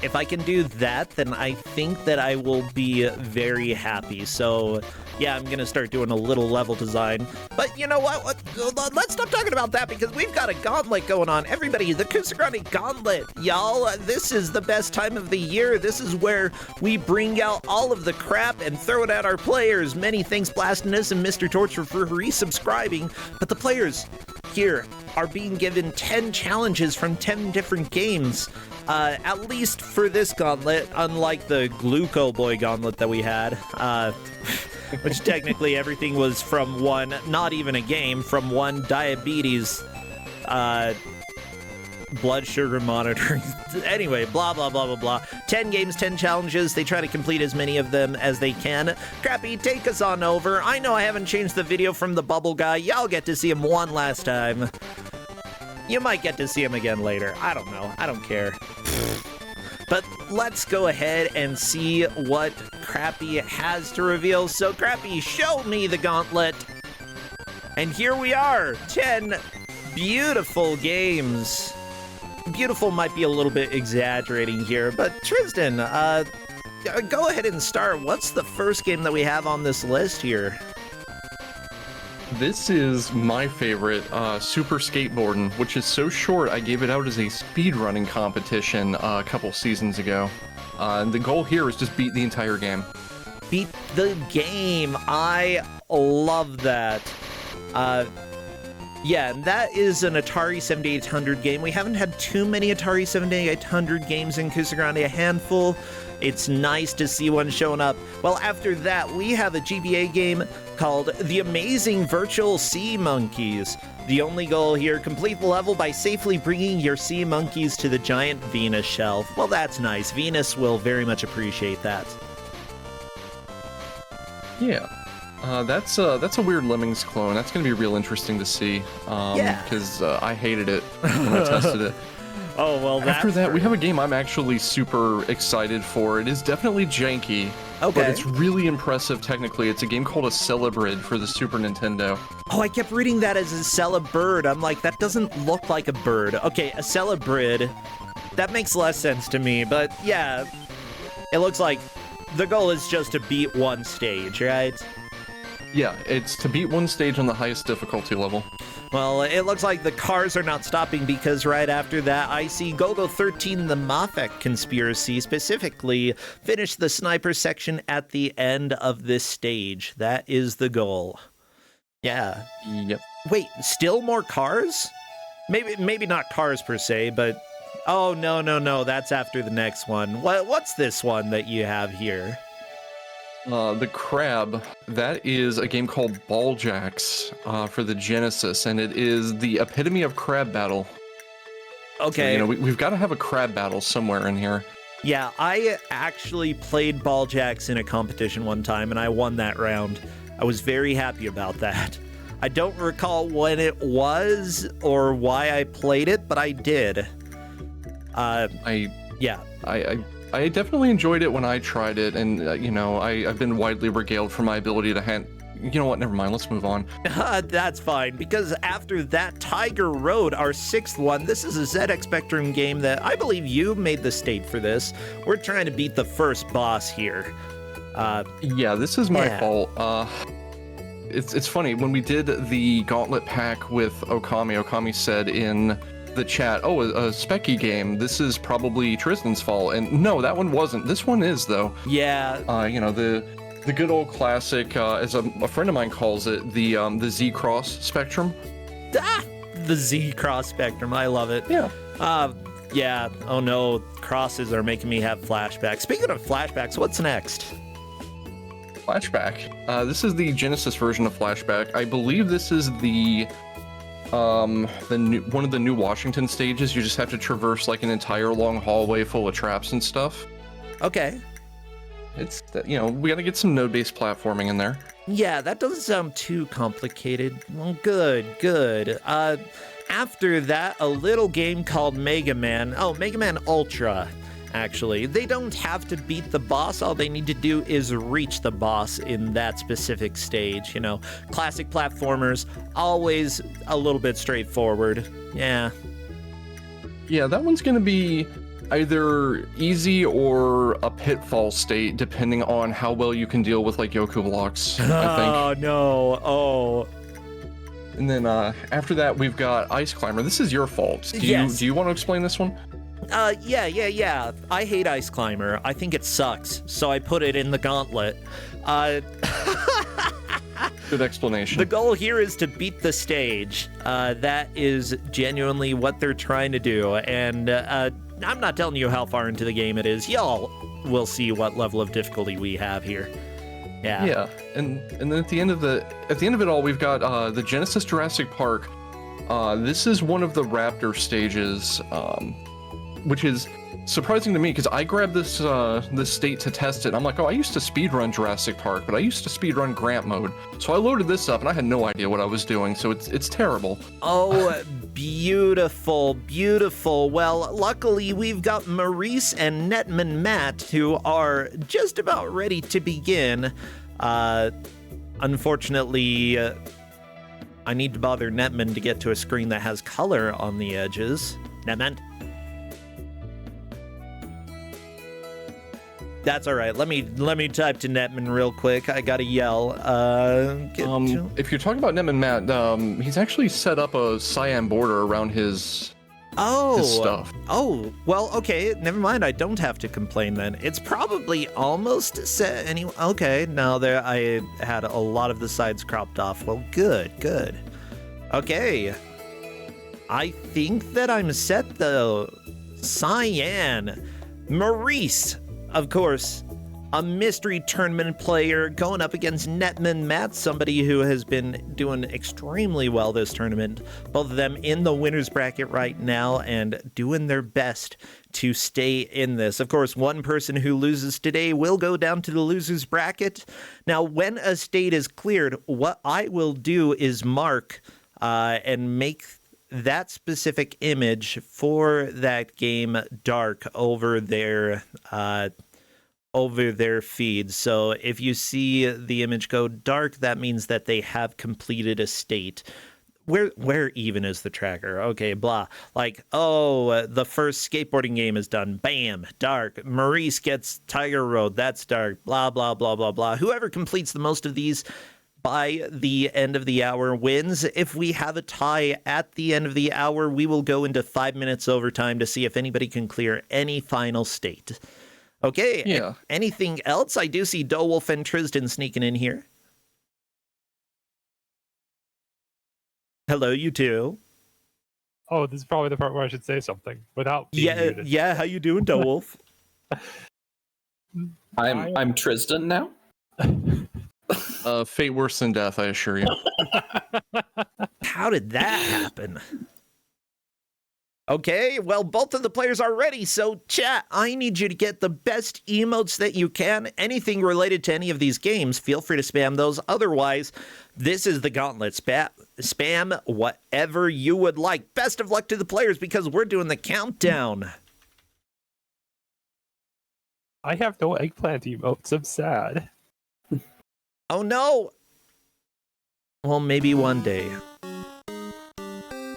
If I can do that, then I think that I will be very happy. So, yeah, I'm going to start doing a little level design. But you know what? Let's stop talking about that because we've got a gauntlet going on. Everybody, the Kusogrand8 Gauntlet, y'all. This is the best time of the year. This is where we bring out all of the crap and throw it at our players. Many thanks, Blastinus and Mr. Torture, for resubscribing. But the players here are being given 10 challenges from 10 different games. At least for this gauntlet, unlike the Gluco Boy gauntlet that we had, which technically everything was from one, not even a game, from one diabetes, blood sugar monitoring. Anyway, blah, blah, blah, blah, blah. 10 games, 10 challenges. They try to complete as many of them as they can. Crappy, take us on over. I know I haven't changed the video from the bubble guy. Y'all get to see him one last time. You might get to see him again later. I don't know. I don't care. But let's go ahead and see what Crappy has to reveal. So, Crappy, show me the gauntlet. And here we are. 10 beautiful games. Beautiful might be a little bit exaggerating here, but Tristan, go ahead and start. What's the first game that we have on this list here? This is my favorite, Super Skateboarding, which is so short I gave it out as a speedrunning competition a couple seasons ago. And the goal here is just beat the entire game. Beat the game. I love that. Yeah, and that is an Atari 7800 game. We haven't had too many Atari 7800 games in Kusogrand8, a handful. It's nice to see one showing up. Well, after that, we have a GBA game called The Amazing Virtual Sea Monkeys. The only goal here, complete the level by safely bringing your sea monkeys to the giant Venus shelf. Well, that's nice. Venus will very much appreciate that. Yeah. That's a weird Lemmings clone. That's going to be real interesting to see. Yeah. Because I hated it when I tested it. Oh, well, After that, we have a game I'm actually super excited for. It is definitely janky, okay, but it's really impressive technically. It's a game called A Celebrid for the Super Nintendo. Oh, I kept reading that as a Celebird. I'm like, that doesn't look like a bird. Okay, a Celebrid. That makes less sense to me, but yeah. It looks like the goal is just to beat one stage, right? Yeah, it's to beat one stage on the highest difficulty level. Well, it looks like the cars are not stopping because right after that, I see GoGo 13, the Moffat conspiracy, specifically finish the sniper section at the end of this stage. That is the goal. Yeah. Yep. Wait, still more cars? Maybe not cars per se, but... Oh, no, that's after the next one. What's this one that you have here? The Crab, that is a game called Ball Jacks for the Genesis, and it is the epitome of crab battle. Okay. So, we've got to have a crab battle somewhere in here. Yeah, I actually played Ball Jacks in a competition one time, and I won that round. I was very happy about that. I don't recall when it was or why I played it, but I did. I definitely enjoyed it when I tried it, and, I've been widely regaled for my ability to You know what, never mind, let's move on. That's fine, because after that, Tiger Road, our sixth one, this is a ZX Spectrum game that I believe you made the state for this. We're trying to beat the first boss here. Yeah, this is my fault. It's funny, when we did the Gauntlet pack with Okami said in the chat, oh, a Specky game, this is probably Tristan's fault, and no, that one wasn't. This one is, though. Yeah. The good old classic, as a friend of mine calls it, the Z-Cross Spectrum. Ah, the Z-Cross Spectrum, I love it. Yeah. Yeah, oh no, crosses are making me have flashbacks. Speaking of flashbacks, what's next? Flashback. This is the Genesis version of Flashback. I believe this is one of the new Washington stages. You just have to traverse like an entire long hallway full of traps and stuff. Okay. It's, we gotta get some node-based platforming in there. Yeah, that doesn't sound too complicated. Well, good. After that, a little game called Mega Man. Oh, Mega Man Ultra, actually. They don't have to beat the boss. All they need to do is reach the boss in that specific stage. Classic platformers, always a little bit straightforward. Yeah. Yeah, that one's gonna be either easy or a pitfall state, depending on how well you can deal with like Yoku blocks, I think. Oh no, oh. And then after that, we've got Ice Climber. This is your fault. Do you want to explain this one? Yeah. I hate Ice Climber. I think it sucks, so I put it in the Gauntlet. Good explanation. The goal here is to beat the stage. That is genuinely what they're trying to do, and I'm not telling you how far into the game it is. Y'all will see what level of difficulty we have here. Yeah, and then at the end of it all, we've got the Genesis Jurassic Park. This is one of the Raptor stages, which is surprising to me because I grabbed this state to test it. And I'm like, oh, I used to speedrun Jurassic Park, but I used to speedrun Grant mode. So I loaded this up and I had no idea what I was doing. So it's terrible. Oh, beautiful, beautiful. Well, luckily we've got Maurice and Netmonmatt who are just about ready to begin. Unfortunately, I need to bother Netman to get to a screen that has color on the edges. Netman? That's all right. Let me type to Netman real quick. I gotta yell. If you're talking about Netmonmatt, he's actually set up a cyan border around his stuff. Oh, well, okay. Never mind. I don't have to complain then. It's probably almost set anyway. Okay, no, there I had a lot of the sides cropped off. Well, good. Okay. I think that I'm set though. Cyan. Maurice. Of course, a mystery tournament player going up against Netmonmatt, somebody who has been doing extremely well this tournament. Both of them in the winner's bracket right now and doing their best to stay in this. Of course, one person who loses today will go down to the loser's bracket. Now, when a state is cleared, what I will do is mark and make that specific image for that game dark over their feed. So if you see the image go dark, that means that they have completed a state. Where even is the tracker? Okay, blah. Like, oh, the first skateboarding game is done. Bam, dark. Maurice gets Tiger Road. That's dark. Blah, blah, blah, blah, blah. Whoever completes the most of these by the end of the hour wins. If we have a tie at the end of the hour, we will go into 5 minutes overtime to see if anybody can clear any final state. Okay, yeah. Anything else? I do see Dowolf and Tristan sneaking in here. Hello, you two. Oh, this is probably the part where I should say something without being muted. Yeah, how you doing, Dowolf? I'm Tristan now. Fate worse than death, I assure you. How did that happen? Okay, well, both of the players are ready, so chat, I need you to get the best emotes that you can. Anything related to any of these games, feel free to spam those. Otherwise, this is the Gauntlet. Spam whatever you would like. Best of luck to the players because we're doing the countdown. I have no eggplant emotes. I'm sad. Oh, no. Well, maybe one day.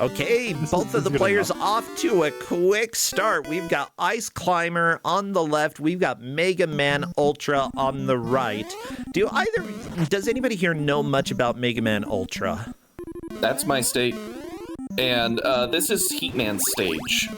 Okay, both of the players off to a quick start. We've got Ice Climber on the left. We've got Mega Man Ultra on the right. Does anybody here know much about Mega Man Ultra? That's my state. And this is Heatman's stage.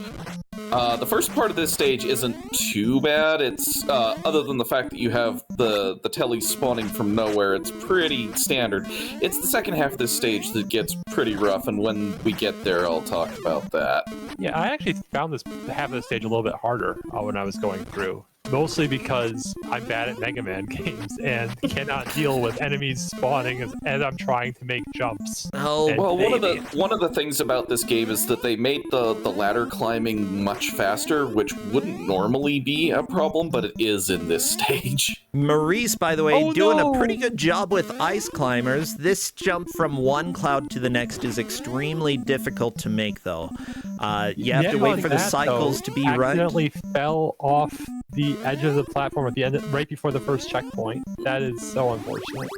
The first part of this stage isn't too bad. It's other than the fact that you have the telly spawning from nowhere, it's pretty standard. It's the second half of this stage that gets pretty rough, and when we get there, I'll talk about that. Yeah, I actually found this half of the stage a little bit harder when I was going through. Mostly because I'm bad at Mega Man games and cannot deal with enemies spawning as I'm trying to make jumps. Oh, well, baby. one of the things about this game is that they made the ladder climbing much faster, which wouldn't normally be a problem, but it is in this stage. Maurice, by the way, doing a pretty good job with Ice Climbers. This jump from one cloud to the next is extremely difficult to make, though. You have to wait for the cycles to be right. Accidentally fell off the edge of the platform at the end, right before the first checkpoint. That is so unfortunate.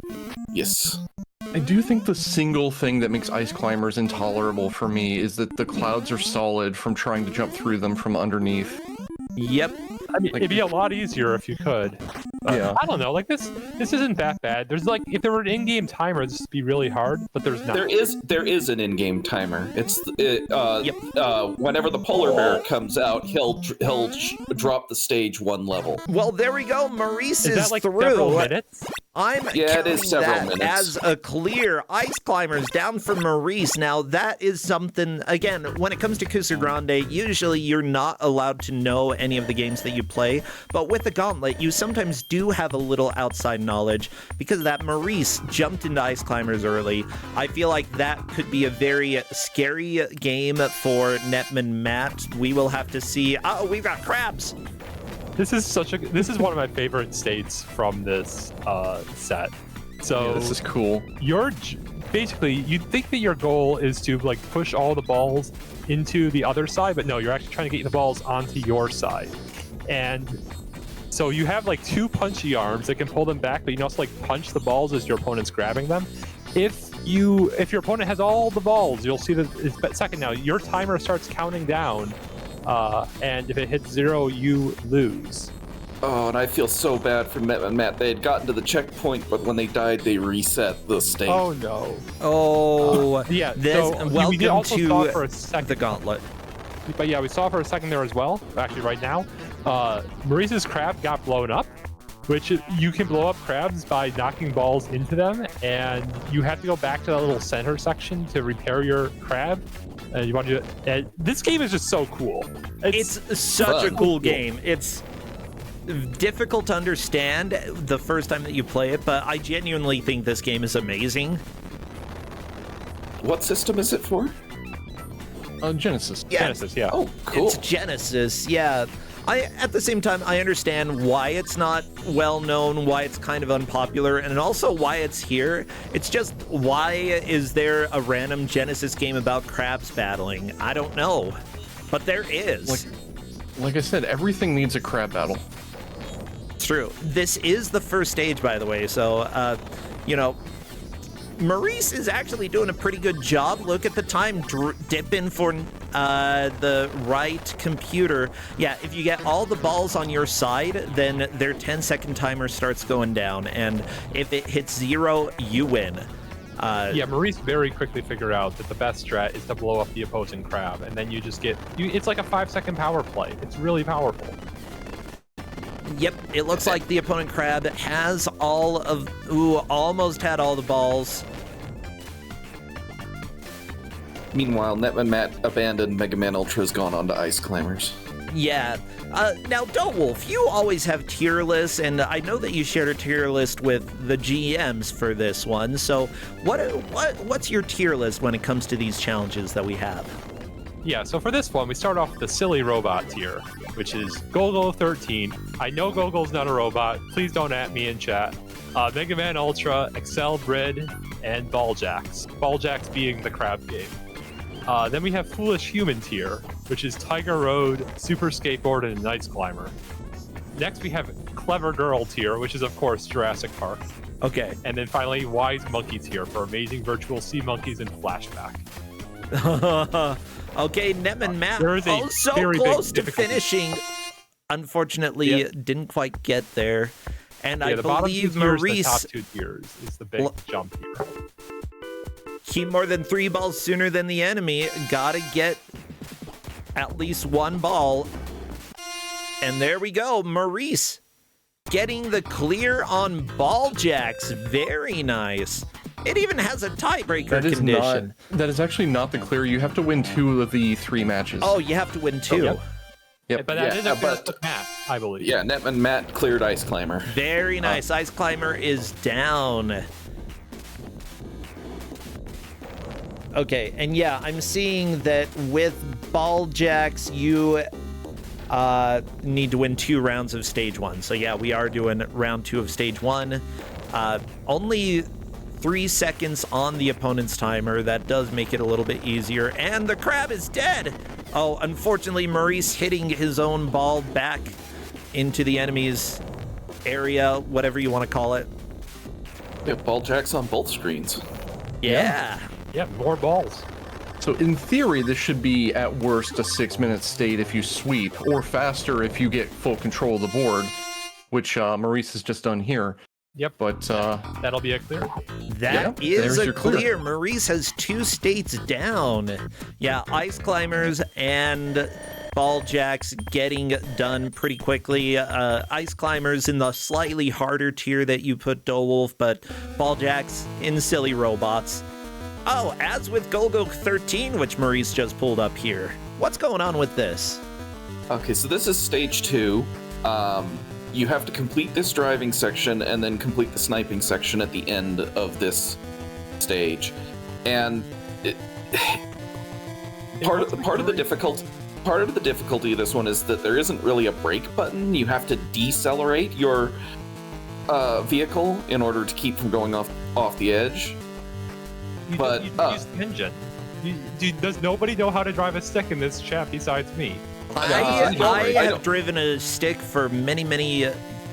Yes. I do think the single thing that makes Ice Climbers intolerable for me is that the clouds are solid from trying to jump through them from underneath. Yep. I mean, Like- it'd be a lot easier if you could. Yeah. I don't know. Like this isn't that bad. There's like, if there were an in-game timer, this would be really hard. But there's not. There is an in-game timer. Whenever the polar bear comes out, he'll drop the stage one level. Well, there we go. Maurice Is is that like through. several minutes? I'm Yeah, it counting is several that minutes. as a clear. Ice Climbers down for Maurice. Now, that is something, again, when it comes to Kusogrand8, usually you're not allowed to know any of the games that you play, but with the Gauntlet, you sometimes do have a little outside knowledge. Because of that, Maurice jumped into Ice Climbers early. I feel like that could be a very scary game for Netmonmatt. We will have to see. Oh, we've got crabs. This is one of my favorite states from this set. So Yeah, this is cool. basically, you'd think that your goal is to like push all the balls into the other side, but no, you're actually trying to get the balls onto your side. And so you have like two punchy arms that can pull them back, but you can also like punch the balls as your opponent's grabbing them. If your opponent has all the balls, you'll see that it's second now. Your timer starts counting down. And if it hits 0, you lose. Oh, and I feel so bad for Netmonmatt. They had gotten to the checkpoint, but when they died, they reset the stage. Oh no. Oh, Yeah. This, So we did welcome also saw it for a to second. the Gauntlet. But yeah, we saw it for a second there as well. Actually, right now, Maurice's crab got blown up, which you can blow up crabs by knocking balls into them, and you have to go back to that little center section to repair your crab. You want to do it. This game is just so cool. It's such a fun. cool game. It's difficult to understand the first time that you play it, but I genuinely think this game is amazing. What system is it for? Genesis. Yeah, Genesis, yeah. Oh, cool. It's Genesis, yeah. At the same time, I understand why it's not well known, why it's kind of unpopular, and also why it's here. It's just, why is there a random Genesis game about crabs battling? I don't know, but there is. Like I said, everything needs a crab battle. It's true. This is the first stage, by the way, so, Maurice is actually doing a pretty good job. Look at the time dipping for the right computer. Yeah, if you get all the balls on your side, then their 10-second timer starts going down, and if it hits 0, you win. Yeah, Maurice very quickly figured out that the best strat is to blow up the opposing crab, and then you just get... it's like a 5-second power play. It's really powerful. Yep, it looks like the opponent crab has almost had all the balls. Meanwhile, Netmonmatt abandoned Mega Man Ultra's gone on to Ice Climbers. Yeah. Now, Wolf, you always have tier lists, and I know that you shared a tier list with the GMs for this one. So, what's your tier list when it comes to these challenges that we have? Yeah, so for this one, we start off with the silly robot tier, which is Golgo 13. I know Golgo's not a robot. Please don't at me in chat. Mega Man Ultra, Excel Brid, and Balljacks. Balljacks being the crab game. Then we have Foolish Human tier, which is Tiger Road, Super Skateboard, and Ice Climber. Next, we have Clever Girl tier, which is, of course, Jurassic Park. Okay. And then finally, Wise Monkey tier for Amazing Virtual Sea Monkeys and Flashback. Okay, Netmonmatt There is a so very big close to difficulty. finishing. Unfortunately, Yep. didn't quite get there. And Yeah, I the bottom two believe tiers, Maurice the top 2 tiers is the big jump here. keep more than 3 balls sooner than the enemy. Gotta get at least 1 ball. And there we go, Maurice getting the clear on Balljacks. Very nice. It even has a tiebreaker condition. That is actually not the clear. You have to win 2 of the 3 matches. Oh, you have to win 2. Yep. Yep. But that is a fair but- match, I believe. Yeah, Netmonmatt cleared Ice Climber. Very nice. Ice Climber is down. Okay, and yeah, I'm seeing that with Balljacks, you need to win 2 rounds of stage 1. So yeah, we are doing round 2 of stage 1. Only 3 seconds on the opponent's timer. That does make it a little bit easier. And the crab is dead. Oh, unfortunately, Maurice hitting his own ball back into the enemy's area, whatever you want to call it. Yeah, Balljacks on both screens. Yeah. Yeah, more balls. So in theory, this should be at worst a 6-minute state if you sweep, or faster if you get full control of the board, which Maurice has just done here. Yep. But that'll be a clear. That is a clear. Maurice has 2 states down. Yeah, ice climbers and ball jacks getting done pretty quickly. Ice climbers in the slightly harder tier that you put Wolf, but ball jacks in silly robots. Oh, as with Golgo 13, which Maurice just pulled up here. What's going on with this? Okay, so this is stage 2. You have to complete this driving section and then complete the sniping section at the end of this stage. And part of the difficulty of this one is that there isn't really a brake button. You have to decelerate your vehicle in order to keep from going off the edge. You use the engine. Does nobody know how to drive a stick in this chat besides me? I have driven a stick for many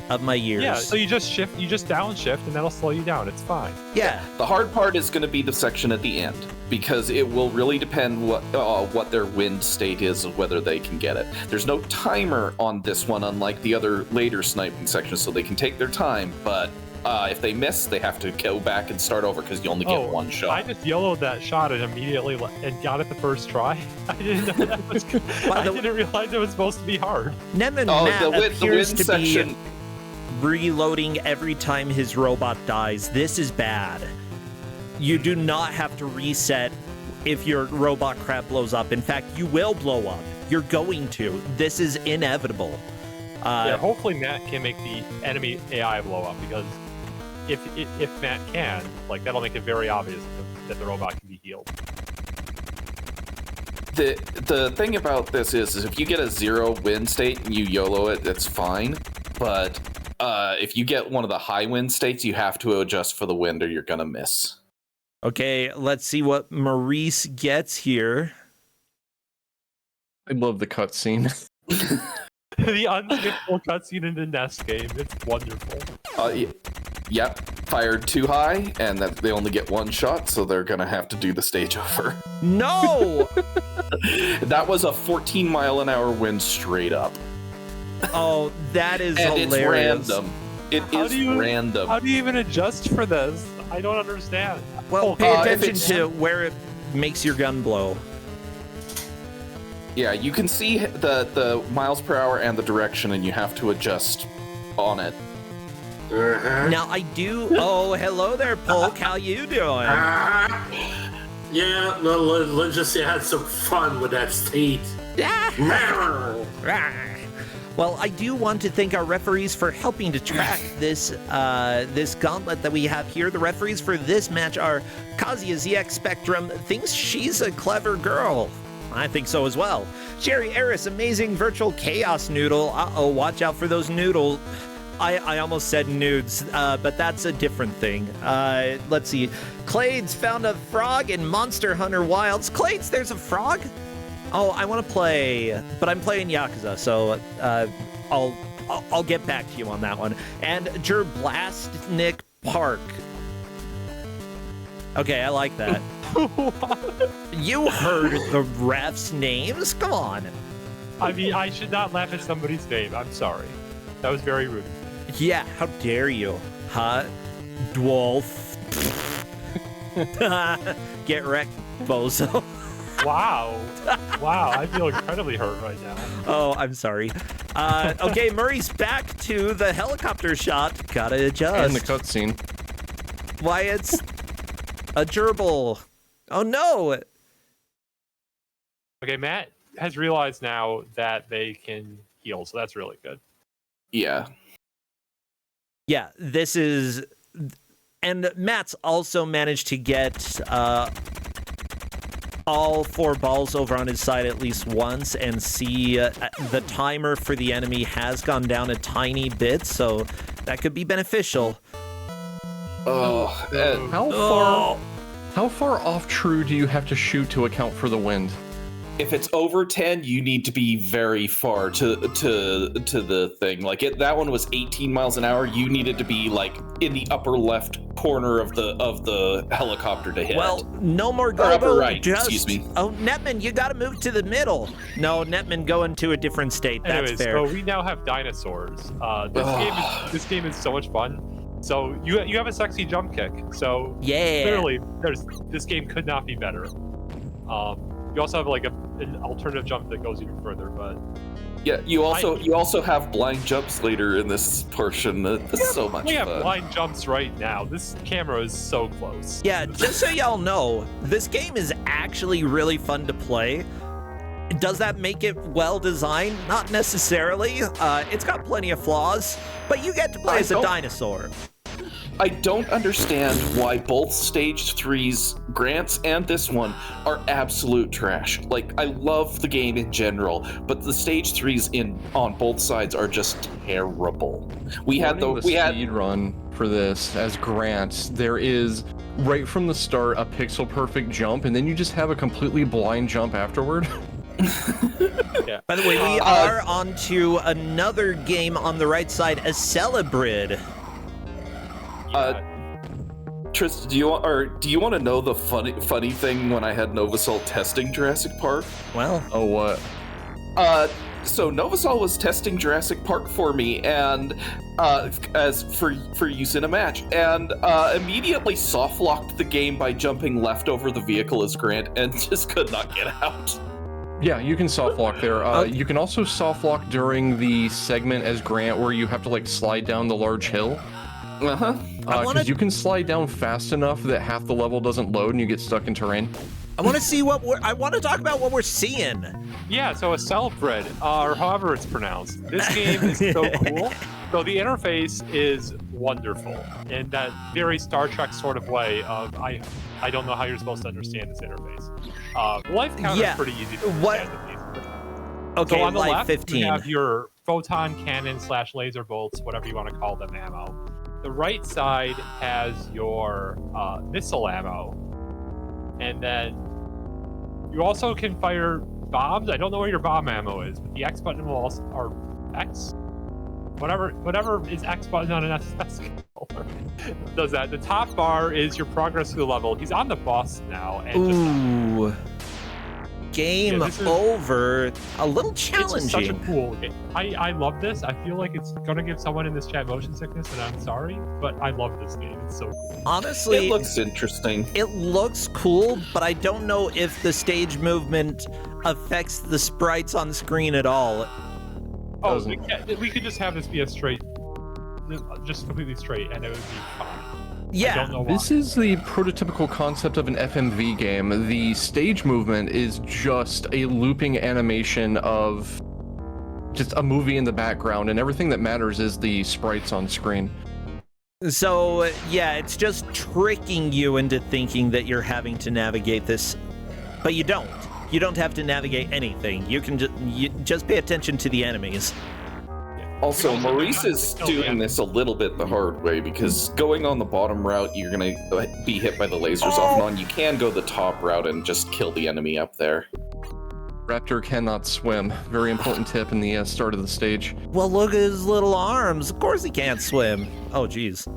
of my years. Yeah, so you just downshift, and that'll slow you down. It's fine. Yeah. The hard part is going to be the section at the end, because it will really depend what their wind state is of whether they can get it. There's no timer on this one, unlike the other later sniping sections, so they can take their time, but if they miss, they have to go back and start over because you only get one shot. I just YOLO'd that shot and immediately and got it the first try. I didn't know that was good. I didn't realize it was supposed to be hard. Netmonmatt appears to be reloading every time his robot dies. This is bad. You do not have to reset if your robot crab blows up. In fact, you will blow up. You're going to. This is inevitable. Yeah, hopefully Matt can make the enemy AI blow up, because if Matt can, like, that'll make it very obvious that the robot can be healed. The thing about this is if you get a 0 win state and you YOLO it, that's fine. But if you get one of the high win states, you have to adjust for the wind or you're gonna miss. Okay, let's see what Maurice gets here. I love the cutscene. The unskippable cutscene in the NES game. It's wonderful. Yep, fired too high, and that they only get 1 shot, so they're gonna have to do the stage over. No! That was a 14-mile-an-hour wind straight up. Oh, that is and hilarious. It's random. It is random. How do you even adjust for this? I don't understand. Well, pay attention to where it makes your gun blow. Yeah, you can see the miles per hour and the direction, and you have to adjust on it. Now I do. Oh, hello there, Polk. How you doing? Yeah, let's just say I had some fun with that state. Well, I do want to thank our referees for helping to track this this gauntlet that we have here. The referees for this match are Kazuya ZX Spectrum thinks she's a clever girl. I think so as well. Jerry Eris, amazing virtual chaos noodle. Uh-oh, watch out for those noodles. I almost said nudes, but that's a different thing. Let's see. Clades found a frog in Monster Hunter Wilds. Clades, there's a frog? Oh, I want to play, but I'm playing Yakuza, so I'll get back to you on that one. And Jerblastnik Park. Okay, I like that. You heard the refs' names? Come on. I mean, I should not laugh at somebody's name. I'm sorry. That was very rude. Yeah, how dare you? Huh? Dwarf. Get wrecked, bozo. Wow. Wow, I feel incredibly hurt right now. Oh, I'm sorry. Okay, Murray's back to the helicopter shot. Gotta adjust. And the cutscene. Why, it's a gerbil. Oh, no. Okay, Matt has realized now that they can heal, so that's really good. Yeah. Yeah, this is... And Matt's also managed to get all 4 balls over on his side at least once and see the timer for the enemy has gone down a tiny bit, so that could be beneficial. How far off true do you have to shoot to account for the wind? if it's over 10, you need to be very far to the thing. Like that one was 18 miles an hour. You needed to be like in the upper left corner of the helicopter to hit. Well, no more Or Gobo. upper right, Just, excuse me. Oh, Netman, you got to move to the middle. No, Netman, go into a different state. That's Anyways, fair. so we now have dinosaurs. This game is so much fun. So you have a sexy jump kick. So Yeah. clearly, this game could not be better. You also have like an alternative jump that goes even further, but Yeah, you also have blind jumps later in this portion. That's so much we have fun. blind jumps right now. This camera is so close. Yeah, just so y'all know, this game is actually really fun to play. Does that make it well designed? Not necessarily. It's got plenty of flaws, but you get to play as a dinosaur. I don't understand why both Stage 3's Grants and this one are absolute trash. Like, I love the game in general, but the Stage 3's on both sides are just terrible. We had speed run for this as Grants. There is right from the start a pixel perfect jump, and then you just have a completely blind jump afterward. Yeah. By the way, we are on to another game on the right side, a Celebrid. Tristan, do you want to know the funny thing when I had Novasol testing Jurassic Park? Well, Oh, what? So Novasol was testing Jurassic Park for me, and as for use in a match, and immediately soft locked the game by jumping left over the vehicle as Grant, and just could not get out. Yeah, you can soft lock there. You can also soft lock during the segment as Grant where you have to like slide down the large hill. Because you can slide down fast enough that half the level doesn't load and you get stuck in terrain. I want to see I want to talk about what we're seeing. Yeah, so a Celebrid, or however it's pronounced. This game is so cool. So the interface is wonderful in that very Star Trek sort of way of I don't know how you're supposed to understand this interface. Life count is pretty easy to understand. Okay, so on the life left, 15. you have your photon cannon / laser bolts, whatever you want to call them, ammo. The right side has your missile ammo. And then you also can fire bombs. I don't know where your bomb ammo is, but the X button will also, or X? Whatever is X button on an SSS controller does that. The top bar is your progress through the level. He's on the boss now. And Ooh. Game over. A little challenging. It's such a cool game. I love this. I feel like it's going to give someone in this chat motion sickness, and I'm sorry, but I love this game. It's so cool. Honestly, It looks interesting. it looks cool, but I don't know if the stage movement affects the sprites on screen at all. Oh, we could just have this be a straight, just completely straight, and it would be fine. I Yeah, don't know why. This is the prototypical concept of an FMV game. The stage movement is just a looping animation of just a movie in the background, and everything that matters is the sprites on screen. so yeah, it's just tricking you into thinking that you're having to navigate this, but you don't. You don't have to navigate anything. You can just pay attention to the enemies. Also, Maurice is doing this a little bit the hard way, because going on the bottom route, you're gonna be hit by the lasers off and on. You can go the top route and just kill the enemy up there. Raptor cannot swim. Very important tip in the start of the stage. Well, look at his little arms. Of course he can't swim. Oh, geez.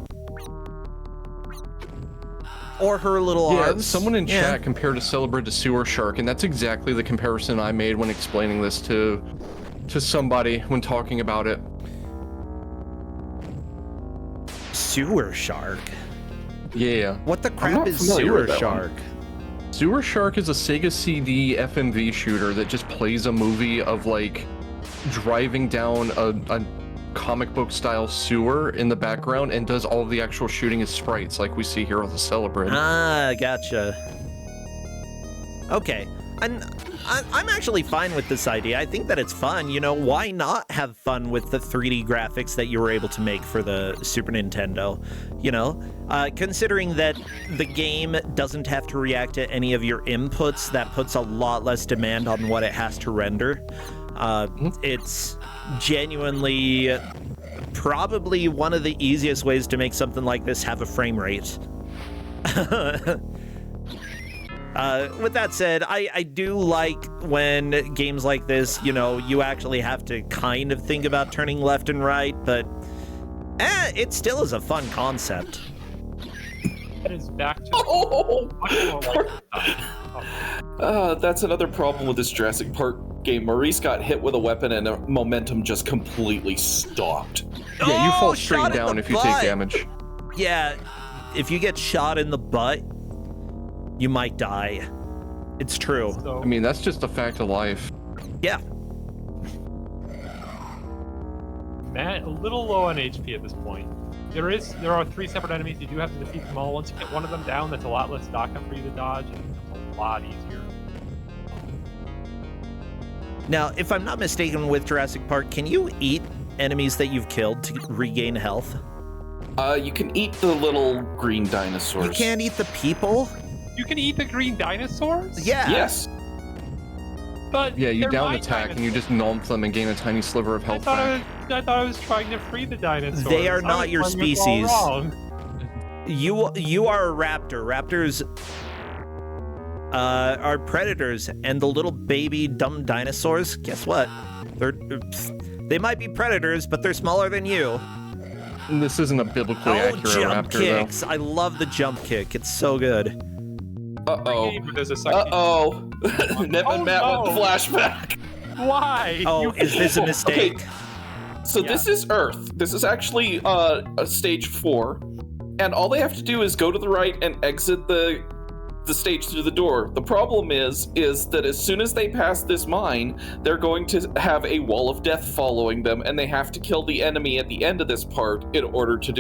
Or her little arms. Someone in chat compared a Celebrid to Sewer Shark, and that's exactly the comparison I made when explaining this to somebody when talking about it. Sewer Shark? Yeah. What the crap not is familiar Sewer with that Shark? Sewer Shark is a Sega CD FMV shooter that just plays a movie of like driving down a comic book style sewer in the background and does all of the actual shooting as sprites like we see here on the Celebrid. Ah, gotcha. Okay. I'm actually fine with this idea. I think that it's fun. You know, why not have fun with the 3D graphics that you were able to make for the Super Nintendo? You know, considering that the game doesn't have to react to any of your inputs, that puts a lot less demand on what it has to render. It's genuinely probably one of the easiest ways to make something like this have a frame rate. With that said, I do like when games like this, you actually have to kind of think about turning left and right, but it still is a fun concept. It is back to that's another problem with this Jurassic Park game. Maurice got hit with a weapon and momentum just completely stopped. Yeah, you fall straight shot in down the if you butt. take damage. Yeah, if you get shot in the butt, you might die. It's true. So, I mean, that's just a fact of life. Yeah. Matt, a little low on HP at this point. There are 3 separate enemies. You do have to defeat them all. Once you get one of them down, that's a lot less DACA for you to dodge, and it becomes a lot easier. Now, if I'm not mistaken with Jurassic Park, can you eat enemies that you've killed to regain health? You can eat the little green dinosaurs. You can't eat the people? You can eat the green dinosaurs? Yeah. Yes. But Yeah, you they're down my attack and you dinosaurs. just nump them and gain a tiny sliver of I health thought back. I thought I was trying to free the dinosaurs. They are I not was your playing this all species. wrong. You are a raptor. Raptors are predators, and the little baby dumb dinosaurs, guess what? They might be predators, but they're smaller than you. This isn't a biblically accurate jump raptor, kicks. I love the jump kick. It's so good. Uh-oh. There's a second. Uh-oh. Netmonmatt no. went flashback. Why? Oh, is this a mistake? Okay. So this is Earth. This is actually a stage 4. And all they have to do is go to the right and exit the stage through the door. The problem is that as soon as they pass this mine, they're going to have a wall of death following them, and they have to kill the enemy at the end of this part in order to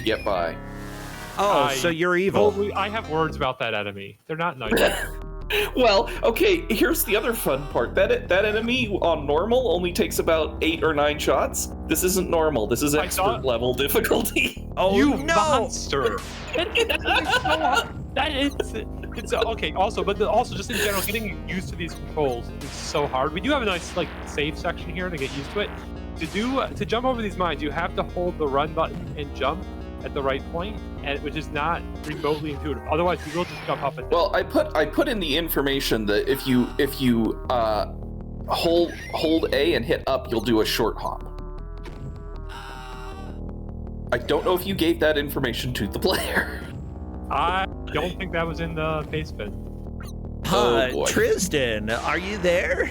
get by. Oh, so you're evil. I have words about that enemy. They're not nice. Well, okay, here's the other fun part. That enemy on normal only takes about 8 or 9 shots. This isn't normal. This is expert level difficulty. Oh, You no! monster! It's okay. Also, also just in general, getting used to these controls is so hard. We do have a nice save section here to get used to it. To jump over these mines, you have to hold the run button and jump at the right point, which is not remotely intuitive. Otherwise, you will just jump up and down. Well, I put in the information that if you hold A and hit up, you'll do a short hop. I don't know if you gave that information to the player. I don't think that was in the face bin. Oh, boy. Tristan, are you there?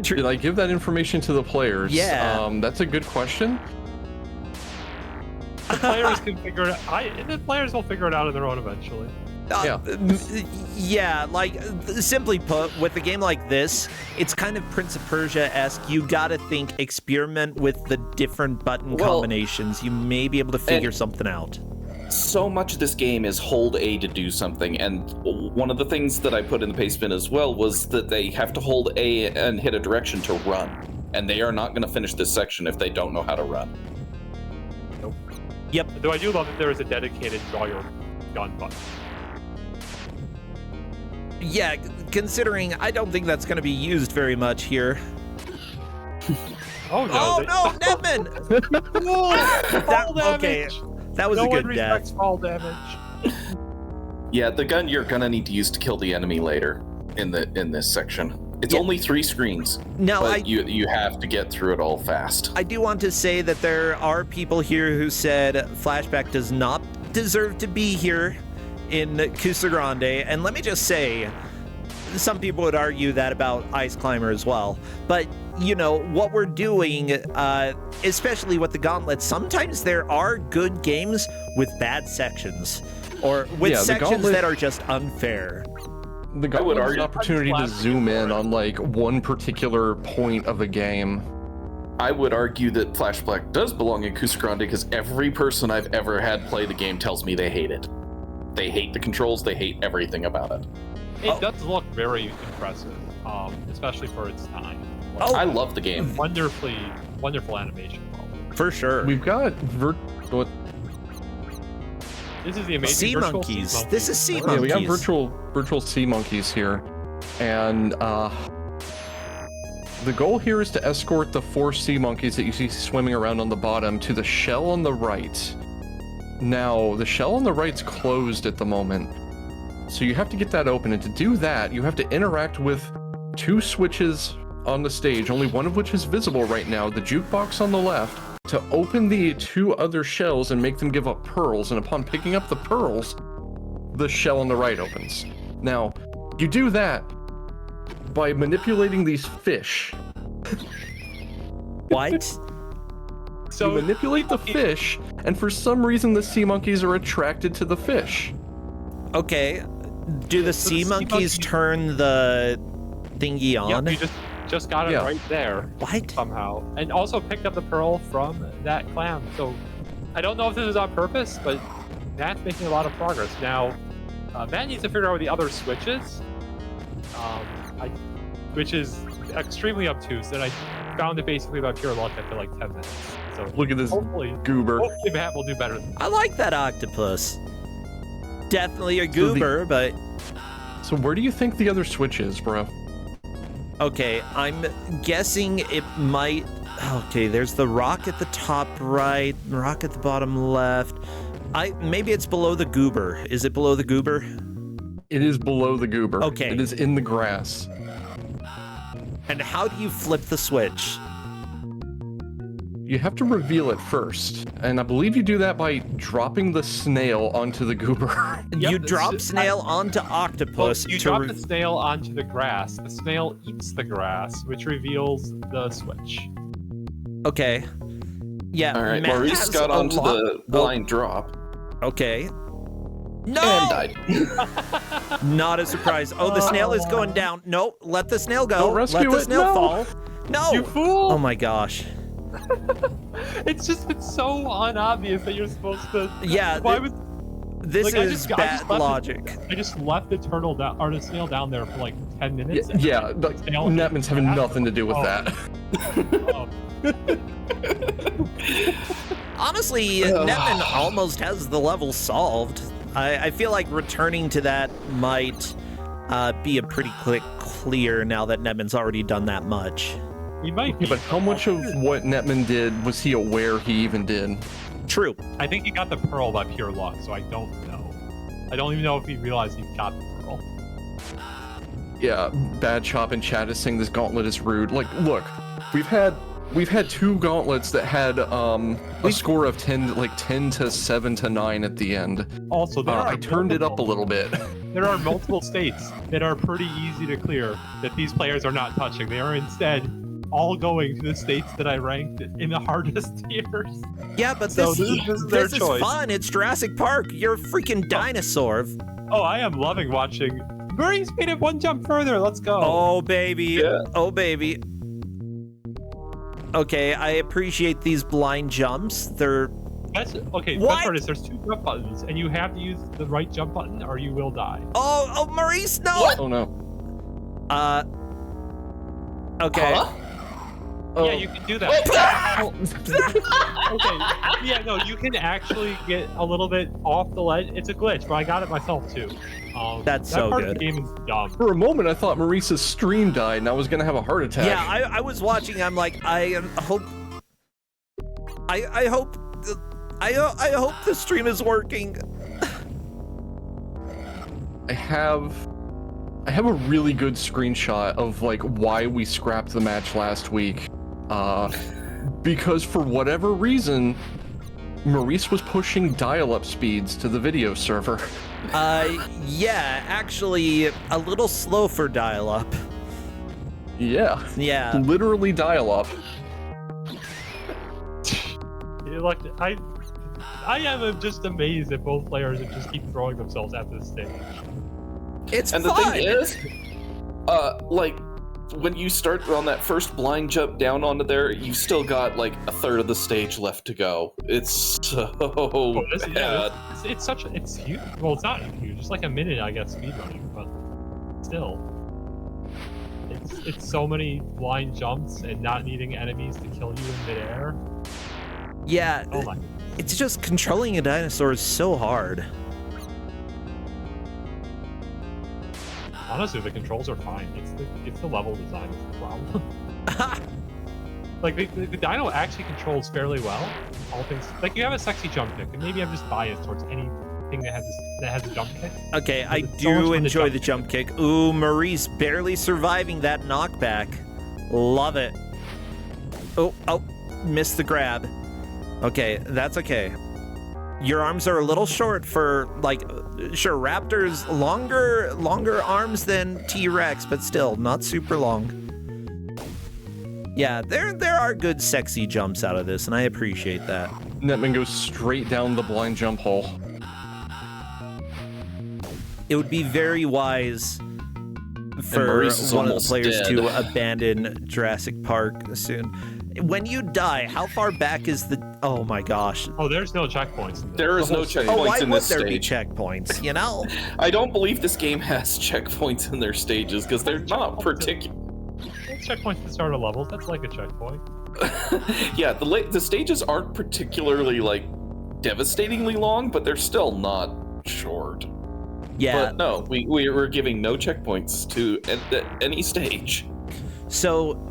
Did I give that information to the players? Yeah. That's a good question. The players can figure it out. The players will figure it out on their own eventually. Yeah, simply put, with a game like this, it's kind of Prince of Persia-esque. You gotta experiment with the different button combinations. You may be able to figure something out. So much of this game is hold A to do something, and one of the things that I put in the paste bin as well was that they have to hold A and hit a direction to run, and they are not going to finish this section if they don't know how to run. Nope. Yep. Though I do love that there is a dedicated draw your gun button. Yeah, considering I don't think that's going to be used very much here. Oh no! Oh no, Netman! Okay, that was a good one death. respects fall damage. Yeah, the gun you're gonna need to use to kill the enemy later in this section. It's only 3 screens, but you have to get through it all fast. I do want to say that there are people here who said Flashback does not deserve to be here in Kusogrand8, and let me just say, some people would argue that about Ice Climber as well, but what we're doing, especially with the Gauntlet, sometimes there are good games with bad sections, or with sections that are just unfair. The Gauntlet is an opportunity to zoom in on one particular point of the game. I would argue that Flashback does belong in Kusogrand8 because every person I've ever had play the game tells me they hate it. They hate the controls, they hate everything about it. It does look very impressive, especially for its time. I love the game. Wonderful animation. For sure. We've got This is the amazing sea virtual monkeys. sea monkeys. This is sea Yeah, monkeys. we got virtual sea monkeys here, and the goal here is to escort the 4 sea monkeys that you see swimming around on the bottom to the shell on the right. Now, the shell on the right's closed at the moment, So you have to get that open, and to do that, you have to interact with 2 switches on the stage, only one of which is visible right now, the jukebox on the left, to open the 2 other shells and make them give up pearls, and upon picking up the pearls, the shell on the right opens. Now, you do that by manipulating these fish. What? So you manipulate the fish, and for some reason the sea monkeys are attracted to the fish. Okay. Do the sea monkeys turn the thingy on? Yep, you just got it right there. What? Somehow. And also picked up the pearl from that clam. So I don't know if this is on purpose, but Matt's making a lot of progress. Now, Matt needs to figure out where the other switch is, which is extremely obtuse, and I found it basically by pure luck after like 10 minutes. So look at this goober. Hopefully Matt will do better than that. I like that octopus. Definitely a goober, but... So where do you think the other switch is, bro? Okay, I'm guessing it might... Okay, there's the rock at the top right, rock at the bottom left. Maybe it's below the goober. Is it below the goober? It is below the goober. Okay. It is in the grass. And how do you flip the switch? You have to reveal it first, and I believe you do that by dropping the snail onto the goober. You drop snail onto octopus. You drop the snail onto the grass. The snail eats the grass, which reveals the switch. Okay. Yeah. All right, Matt Maurice got onto the blind drop. Okay. No! And died. Not a surprise. Oh, the snail is going down. No, let the snail go. Don't rescue let the it. snail No. fall. No! You fool! Oh my gosh. It's so unobvious that you're supposed to. Yeah. Why would? This Like, is bad logic. I just left the turtle down, or the snail down there for like 10 minutes. Yeah, Netman's having nothing to do with that. Oh. Honestly, Netman almost has the level solved. I feel like returning to that might be a pretty quick clear now that Netman's already done that much. He might be. But how much of what Netman did was he aware he even did? True. I think he got the pearl by pure luck, so I don't know. I don't even know if he realized he got the pearl. Yeah, Bad Chop in chat is saying this gauntlet is rude. Like, look, we've had 2 gauntlets that had a score of 10 to 7 to 9 at the end. Also, I turned it up a little bit. There are multiple states that are pretty easy to clear that these players are not touching. They are instead all going to the states that I ranked in the hardest tiers. Yeah, but So this is choice. fun. It's Jurassic Park. You're a freaking dinosaur. Oh, I am loving watching. Maurice made it 1 jump further. Let's go. Oh, baby. Yeah. Oh, baby. Okay, I appreciate these blind jumps. They're... That's okay. What? Best part is there's 2 jump buttons, and you have to use the right jump button, or you will die. Oh, Maurice, no! Oh no. Okay. Huh? Oh. Yeah, you can do that. Okay. Yeah, no, you can actually get a little bit off the ledge. It's a glitch, but I got it myself too. That's that so part good. Of the game is dumb. For a moment, I thought Maurice's stream died and I was gonna have a heart attack. Yeah, I was watching. I'm like, I hope the stream is working. I have a really good screenshot of like why we scrapped the match last week. Because for whatever reason, Maurice was pushing dial-up speeds to the video server. Yeah, actually, a little slow for dial-up. Yeah. Yeah. Literally dial-up. Like, I am just amazed that both players just keep throwing themselves at this stage. It's And fun. the thing is, like, when you start on that first blind jump down onto there, you still got like a third of the stage left to go. It's so bad. It's huge. Well, it's not huge. It's like a minute, I guess, speedrunning, but still. It's so many blind jumps and not needing enemies to kill you in midair. Yeah. Oh my. It's just controlling a dinosaur is so hard. Honestly, the controls are fine. It's the level design that's the problem. Like the dino actually controls fairly well. All things like you have a sexy jump kick, and maybe I'm just biased towards any anything that has a jump kick. Okay, I It's so much do fun to enjoy jump the jump kick. Ooh, Maurice barely surviving that knockback. Love it. Oh, missed the grab. Okay, that's okay. Your arms are a little short for, like, sure, raptors longer arms than T-Rex, but still not super long. Yeah, there are good sexy jumps out of this, and I appreciate that. Netman goes straight down the blind jump hole. It would be very wise for one of the players to abandon Jurassic Park soon. When you die, how far back is the... Oh my gosh. Oh, there's no checkpoints. There is no checkpoints Why in would this there be stage. checkpoints, you know? I don't believe this game has checkpoints in their stages because they're not particular. Checkpoints at the start of levels. That's like a checkpoint. Yeah, the stages aren't particularly like devastatingly long, but they're still not short. Yeah. But no, we're giving no checkpoints to any stage. So,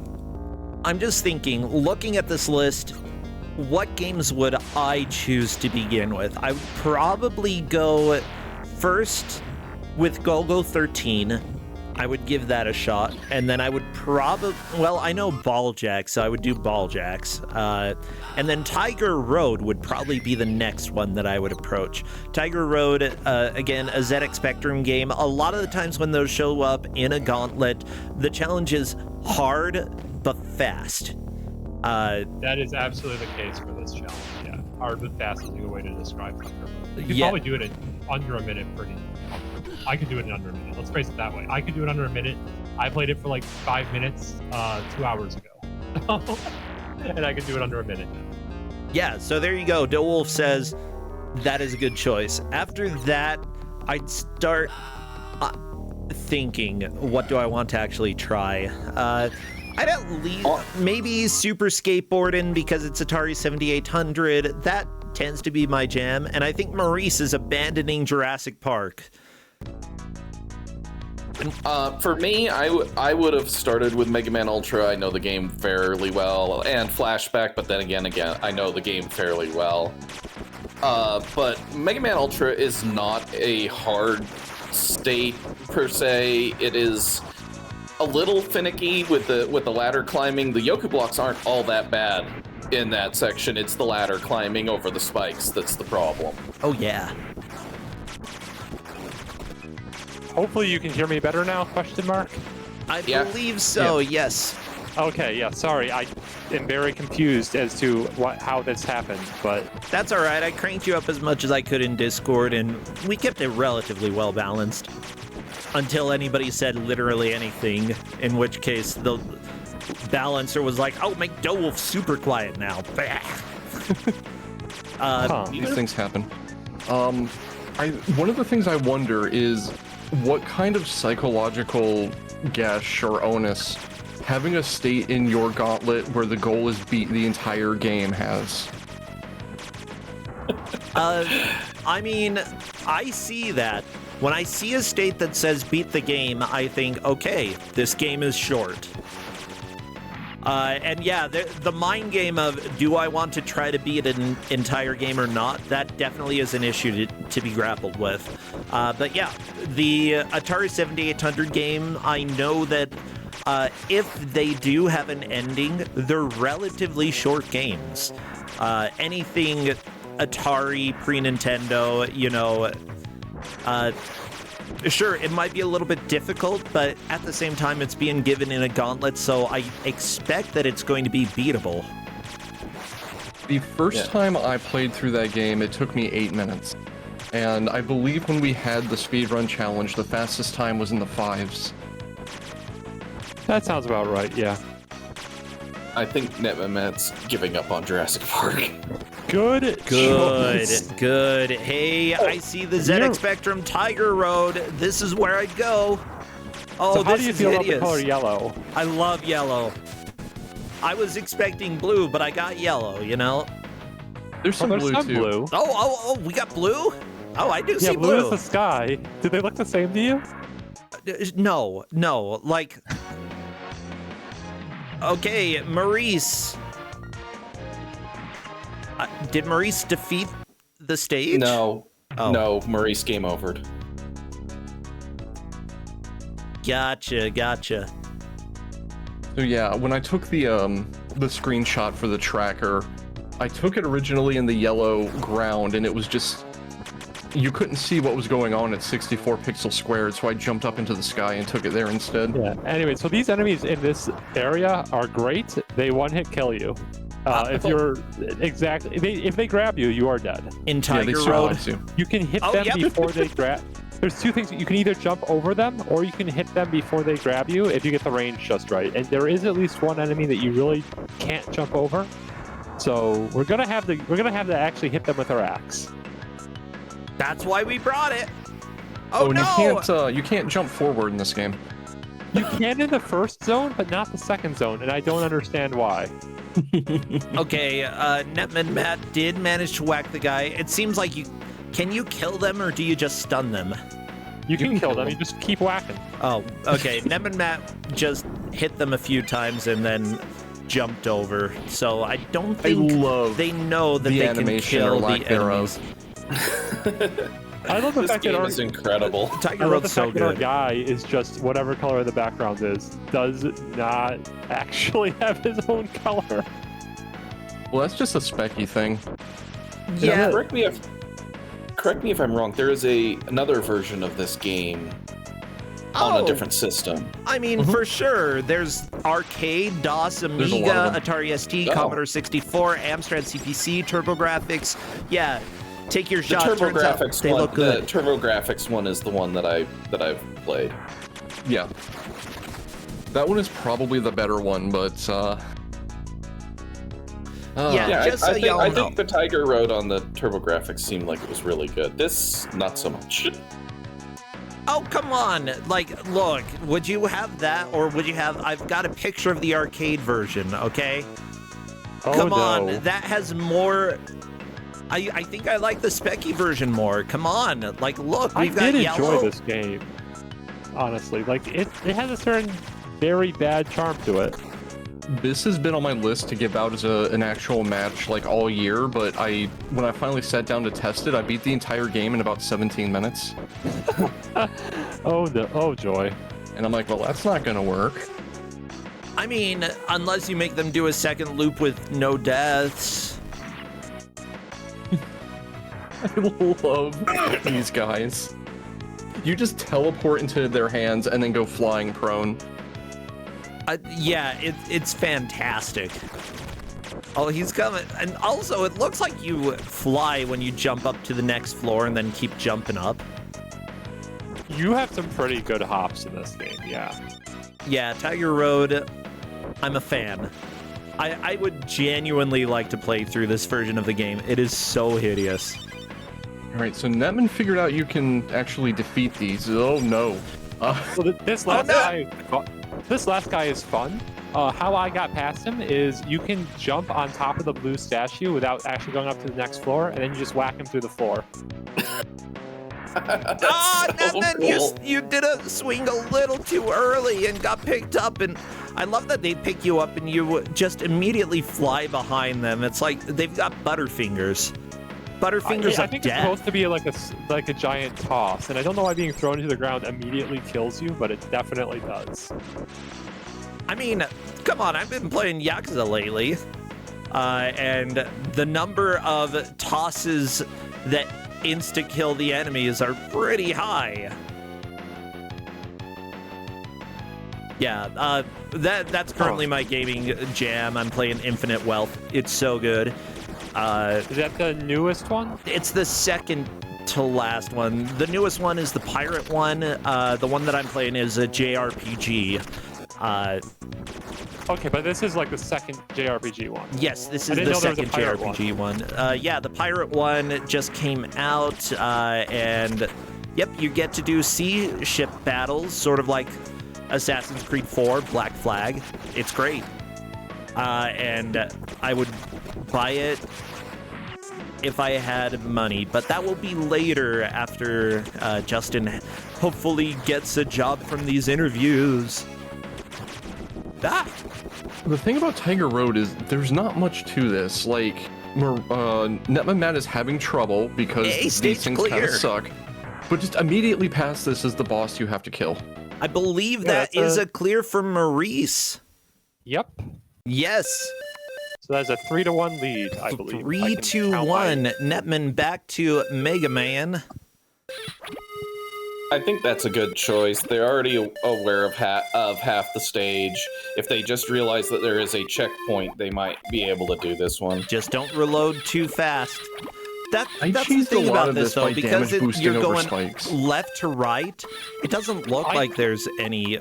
I'm just thinking, looking at this list, what games would I choose to begin with? I would probably go first with Golgo 13. I would give that a shot, and then I would probably, well, I know Ball Jacks, so I would do Ball Jacks. And then Tiger Road would probably be the next one that I would approach. Tiger Road, again, a ZX Spectrum game. A lot of the times when those show up in a Gauntlet, the challenge is hard but fast. That is absolutely the case for this challenge. Yeah, hard but fast is a good way to describe Tiger Road. You could probably do it in under a minute pretty comfortably. I could do it in under a minute. Let's phrase it that way. I could do it under a minute. I played it for like 5 minutes 2 hours ago. And I could do it under a minute now. Yeah, so there you go. DeWolf says that is a good choice. After that, I'd start thinking, what do I want to actually try? I'd at least maybe Super Skateboarding because it's Atari 7800. That tends to be my jam, and I think Maurice is abandoning Jurassic Park. For me, I would have started with Mega Man Ultra. I know the game fairly well, and Flashback, but then again, I know the game fairly well. But Mega Man Ultra is not a hard state per se. It is a little finicky with the ladder climbing. The Yoku blocks aren't all that bad in that section. It's the ladder climbing over the spikes that's the problem. Oh yeah. Hopefully you can hear me better now, question mark? I believe so, yes. Okay, yeah, sorry. I am very confused as to how this happened, but... That's all right. I cranked you up as much as I could in Discord, and we kept it relatively well balanced. Until anybody said literally anything, in which case the balancer was like, oh, make DeWolf super quiet now. These things happen. One of the things I wonder is what kind of psychological gesh or onus having a state in your Gauntlet where the goal is beat the entire game has. I mean, I see that. When I see a state that says beat the game, I think, okay, this game is short. And yeah, the mind game of do I want to try to beat an entire game or not, that definitely is an issue to be grappled with. But yeah, the Atari 7800 game, I know that if they do have an ending, they're relatively short games. Anything Atari, pre-Nintendo, you know, sure, it might be a little bit difficult, but at the same time, it's being given in a Gauntlet, so I expect that it's going to be beatable. The first time I played through that game, it took me 8 minutes. And I believe when we had the speedrun challenge, the fastest time was in the 5s. That sounds about right, yeah. I think Netmonmatt's giving up on Jurassic Park. Good. Hey, I see the ZX Spectrum Tiger Road. This is where I'd go. Oh, so how this do you is feel hideous. about the color yellow? I love yellow. I was expecting blue, but I got yellow, you know? There's some blue, too. Blue. Oh, we got blue? Oh, I do see blue is the sky. Do they look the same to you? No, like... Okay, Maurice. Did Maurice defeat the stage? No, Oh. No, Maurice game overed. Gotcha. So yeah, when I took the screenshot for the tracker, I took it originally in the yellow ground, and it was just, you couldn't see what was going on at 64 pixel squared, so I jumped up into the sky and took it there instead. Yeah. Anyway, so these enemies in this area are great. They one-hit kill you. If they grab you, you are dead. In Yeah, they Tiger Road, surprise you. You can hit them before they grab. There's two things. You can either jump over them, or you can hit them before they grab you if you get the range just right. And there is at least one enemy that you really can't jump over. So we're gonna have to actually hit them with our axe. that's why we brought it. Oh, and no! you can't jump forward in this game. You can in the first zone, but not the second zone, and I don't understand why. Okay, Netmonmatt did manage to whack the guy. It seems like can you kill them, or do you just stun them? You can kill them. You just keep whacking. Oh, okay. Netmonmatt just hit them a few times and then jumped over. So I don't think they know that they can kill the enemies. I love the This fact game that is incredible. Tiger I love the Road's so fact that our good. guy is just whatever color the background is, does not actually have his own color. Well, that's just a specky thing. Yeah. Correct me if I'm wrong. There is another version of this game on a different system. I mean, for sure. There's arcade, DOS, There's a Amiga, lot of them. Atari ST, Oh. Commodore 64, Amstrad CPC, TurboGrafx. Yeah, take your The shot. Turns out TurboGrafx they one, look good. the TurboGrafx one is the one that I've played. Yeah. That one is probably the better one, but Yeah, Yeah, just so y'all I know. think the Tiger Road on the TurboGrafx seemed like it was really good. This, not so much. Oh, come on. Like, look, would you have that, or would you have... I've got a picture of the arcade version, okay? Oh, Come no. on, that has more... I think I like the Specky version more. Come on, like, look, I we've got did yellow. enjoy this game, honestly. Like, it has a certain very bad charm to it. this has been on my list to give out as an actual match like all year, but when I finally sat down to test it, I beat the entire game in about 17 minutes. Oh, no. Oh, joy. And I'm like, well, that's not gonna work. I mean, unless you make them do a second loop with no deaths. I love these guys. You just teleport into their hands and then go flying prone. Yeah, it's fantastic. Oh, he's coming. And also, it looks like you fly when you jump up to the next floor and then keep jumping up. You have some pretty good hops in this game, yeah. Yeah, Tiger Road, I'm a fan. I would genuinely like to play through this version of the game. It is so hideous. All right, so Netman figured out you can actually defeat these. Oh no. Well, this last guy is fun. How I got past him is you can jump on top of the blue statue without actually going up to the next floor, and then you just whack him through the floor. Netman, you did a swing a little too early and got picked up, and I love that they pick you up and you just immediately fly behind them. It's like they've got Butterfingers. Butterfingers I of think death. it's supposed to be like a giant toss, and I don't know why being thrown to the ground immediately kills you, but it definitely does. I mean, come on, I've been playing Yakuza lately, and the number of tosses that insta-kill the enemies are pretty high. Yeah, that's currently my gaming jam. I'm playing Infinite Wealth. It's so good. Is that the newest one? It's the second to last one. The newest one is the pirate one. The one that I'm playing is a JRPG. Okay, but this is like the second JRPG one. Yes, this I is didn't the know there was a second pirate JRPG one. Yeah, the pirate one just came out, and yep, you get to do sea ship battles, sort of like Assassin's Creed 4, Black Flag. It's great. And I would buy it if I had money, but that will be later after Justin hopefully gets a job from these interviews. The thing about Tiger Road is there's not much to this. Like, Netmonmatt is having trouble because stage these things kind clear. of suck. But just immediately past this is the boss you have to kill. I believe Yeah, that is a clear for Maurice. Yep. Yes. So that's a 3-1 lead, I believe. 3-2-1. Netman back to Mega Man. I think that's a good choice. They're already aware of half the stage. If they just realize that there is a checkpoint, they might be able to do this one. Just don't reload too fast. That's the cheesed thing a lot about of this, this though, by because damage boosting you're over going spikes. left to right. It doesn't look like there's any...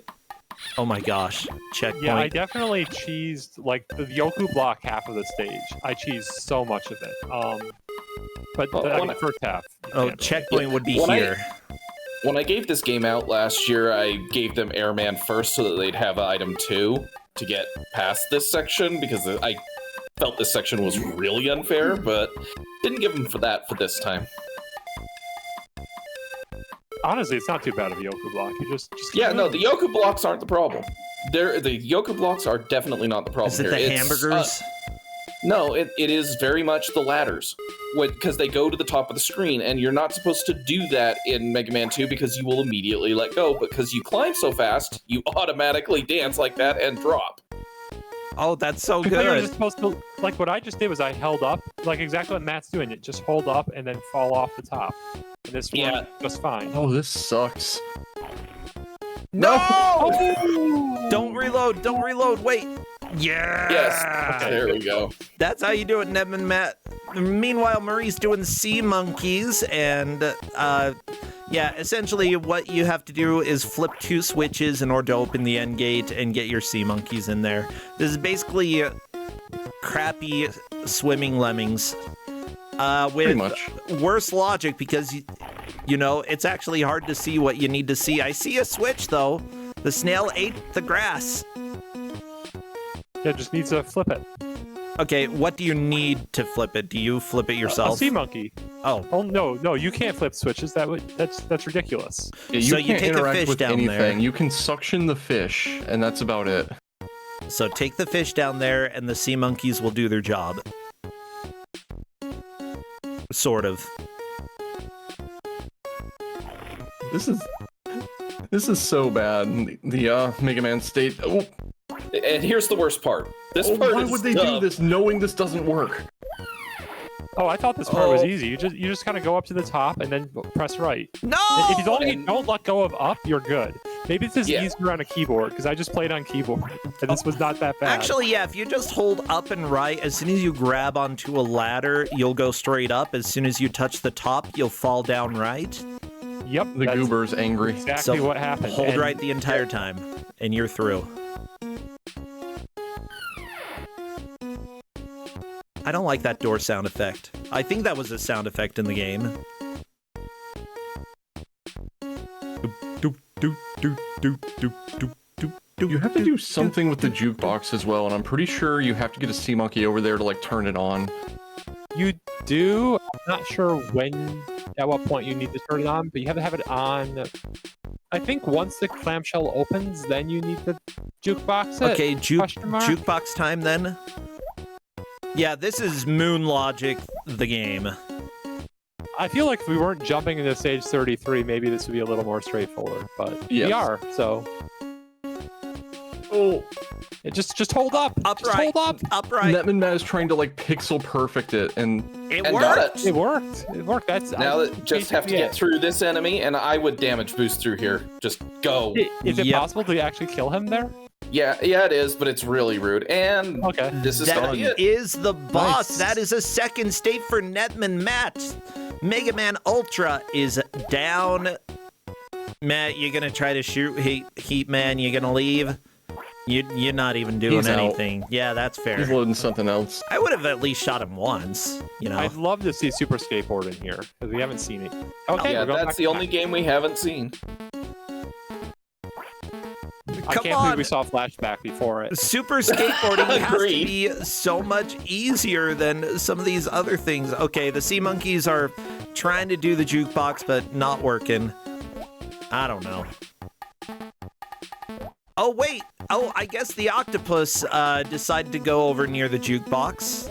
Oh my gosh, checkpoint. Yeah, I definitely cheesed, like, the Yoku block half of the stage. I cheesed so much of it. But I mean, first half. Oh, checkpoint would be When here. When I gave this game out last year, I gave them Airman first so that they'd have item 2 to get past this section, because I felt this section was really unfair, but didn't give them for this time. Honestly, it's not too bad of a Yoku block. You just Yeah, no, the Yoku blocks aren't the problem. The Yoku blocks are definitely not the problem Is it here. the hamburgers? No, it is very much the ladders. Because they go to the top of the screen, and you're not supposed to do that in Mega Man 2 because you will immediately let go. Because you climb so fast, you automatically dance like that and drop. Oh, that's so Because you're good. just supposed to, like, what I just did was I held up, like exactly what Matt's doing. It just hold up and then fall off the top. And this worked just fine. Oh, this sucks. No! Oh! Don't reload, don't reload, wait. Yeah! Yes, there we go. That's how you do it, Netmonmatt. Meanwhile, Maurice doing sea monkeys, and yeah, essentially what you have to do is flip 2 switches in order to open the end gate and get your sea monkeys in there. This is basically crappy swimming lemmings. With Pretty much. worse logic because, you know, it's actually hard to see what you need to see. I see a switch, though. The snail ate the grass. Yeah, just needs to flip it. Okay, what do you need to flip it? Do you flip it yourself? A sea monkey. Oh. Oh no, you can't flip switches. That's ridiculous. Yeah, So you you can't take a interact fish with down anything. there. You can suction the fish, and that's about it. So take the fish down there, and the sea monkeys will do their job. Sort of. This is so bad. The Mega Man state. Oh, And here's the worst part. This part why is would they dumb. do this knowing this doesn't work? Oh, I thought this part was easy. You just kind of go up to the top and then press right. No! If you don't let go of up, you're good. Maybe it's just Yeah. easier on a keyboard because I just played on keyboard and this was not that bad. Actually, yeah, if you just hold up and right, as soon as you grab onto a ladder, you'll go straight up. As soon as you touch the top, you'll fall down right. yep, The that's goober's angry. exactly So what happened. Hold And right the entire time, and you're through. I don't like that door sound effect. I think that was a sound effect in the game. You have to do something with the jukebox as well, and I'm pretty sure you have to get a sea monkey over there to like turn it on. You do. I'm not sure at what point you need to turn it on, but you have to have it on. I think once the clamshell opens, then you need to jukebox it. Okay, Question mark? jukebox time then. Yeah, this is Moon Logic, the game. I feel like if we weren't jumping into stage 33, maybe this would be a little more straightforward, but we Yes. are, so. Oh, Just hold up. Just Upright. hold up. Upright. Netmonmatt is trying to like pixel perfect it, and It And worked. got It worked. It worked. That's Now that just have to get through this enemy, and I would damage boost through here. Just go. Is it Yep. possible to actually kill him there? Yeah, it is, but it's really rude. And Okay. this is That gonna be it. is the boss. Nice. That is a second state for Netmonmatt. Mega Man Ultra is down. Matt, you gonna try to shoot Heat Man? You gonna leave? You're not even doing He's out. anything. Yeah, that's he's fair. loading something else. I would have at least shot him once. You know. I'd love to see Super Skateboard in here because we haven't seen it. Okay, Yeah, we're going that's back the to only back. game we haven't seen. I Come can't on. believe we saw flashback before it. Super skateboarding has to Agreed. be so much easier than some of these other things. Okay, the sea monkeys are trying to do the jukebox, but not working. I don't know. Oh, wait. Oh, I guess the octopus decided to go over near the jukebox.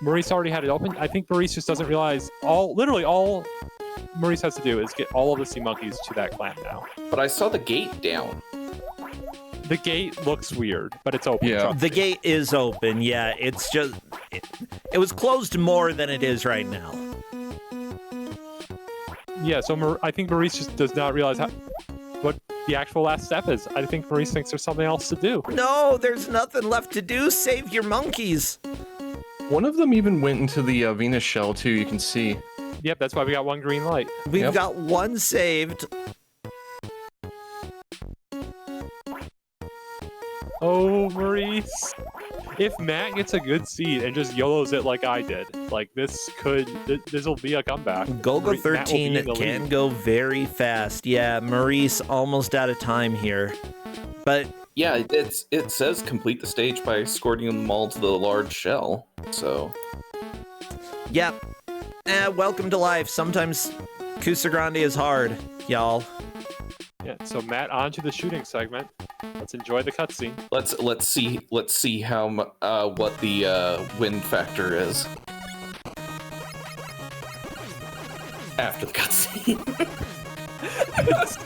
Maurice already had it open. I think Maurice just doesn't realize literally all Maurice has to do is get all of the sea monkeys to that clamp now. But I saw the gate down. The gate looks weird, but it's open. Yeah. The gate is open, yeah. It's just... It was closed more than it is right now. Yeah, so I think Maurice just does not realize what the actual last step is. I think Maurice thinks there's something else to do. No, there's nothing left to do. Save your monkeys. One of them even went into the Venus shell too. You can see. Yep, that's why we got one green light. We've got one saved. Oh, Maurice. If Matt gets a good seed and just YOLOs it like I did, like this will be a comeback. Golgo 13 can go very fast. Yeah, Maurice almost out of time here. But yeah, it says complete the stage by escorting them all to the large shell. So yeah. Welcome to life. Sometimes Kusogrand8 is hard, y'all. Yeah, so Matt, on to the shooting segment. Let's enjoy the cutscene. Let's see how what the win factor is after the cutscene.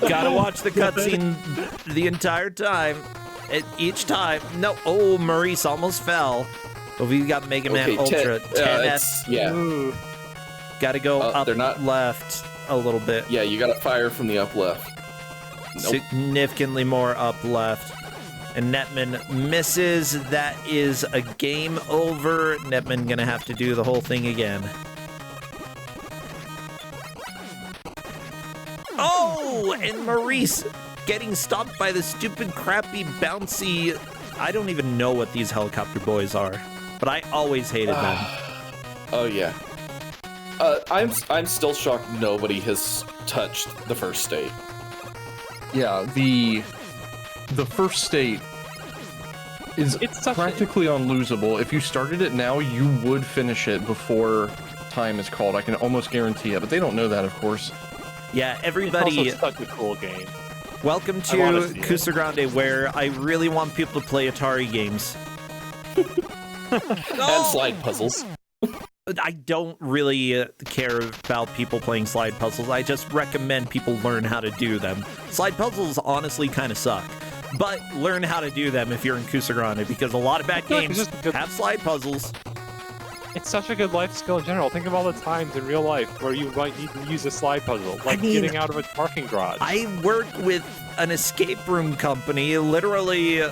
Gotta watch the cutscene the entire time. Each time. No. Oh, Maurice almost fell. But we've got Mega Man Ultra 10S. Yeah. Ooh. Gotta go up they're not left a little bit. Yeah, you gotta fire from the up left. Nope. Significantly more up left. And Netman misses. That is a game over. Netman gonna have to do the whole thing again. Oh, and Maurice getting stopped by the stupid, crappy, bouncy... I don't even know what these helicopter boys are, but I always hated them. Oh, yeah. I'm still shocked nobody has touched the first state. Yeah, the first state is practically unlosable. If you started it now, you would finish it before time is called. I can almost guarantee it, but they don't know that, of course. Yeah, everybody... It's also such a cool game. Welcome to Kusogrand8, where I really want people to play Atari games. And slide puzzles. I don't really care about people playing slide puzzles. I just recommend people learn how to do them. Slide puzzles honestly kind of suck, but learn how to do them if you're in Kusogrand8, because a lot of bad games have slide puzzles. It's such a good life skill in general. Think of all the times in real life where you might need to use a slide puzzle, like getting out of a parking garage. I work with an escape room company. Literally,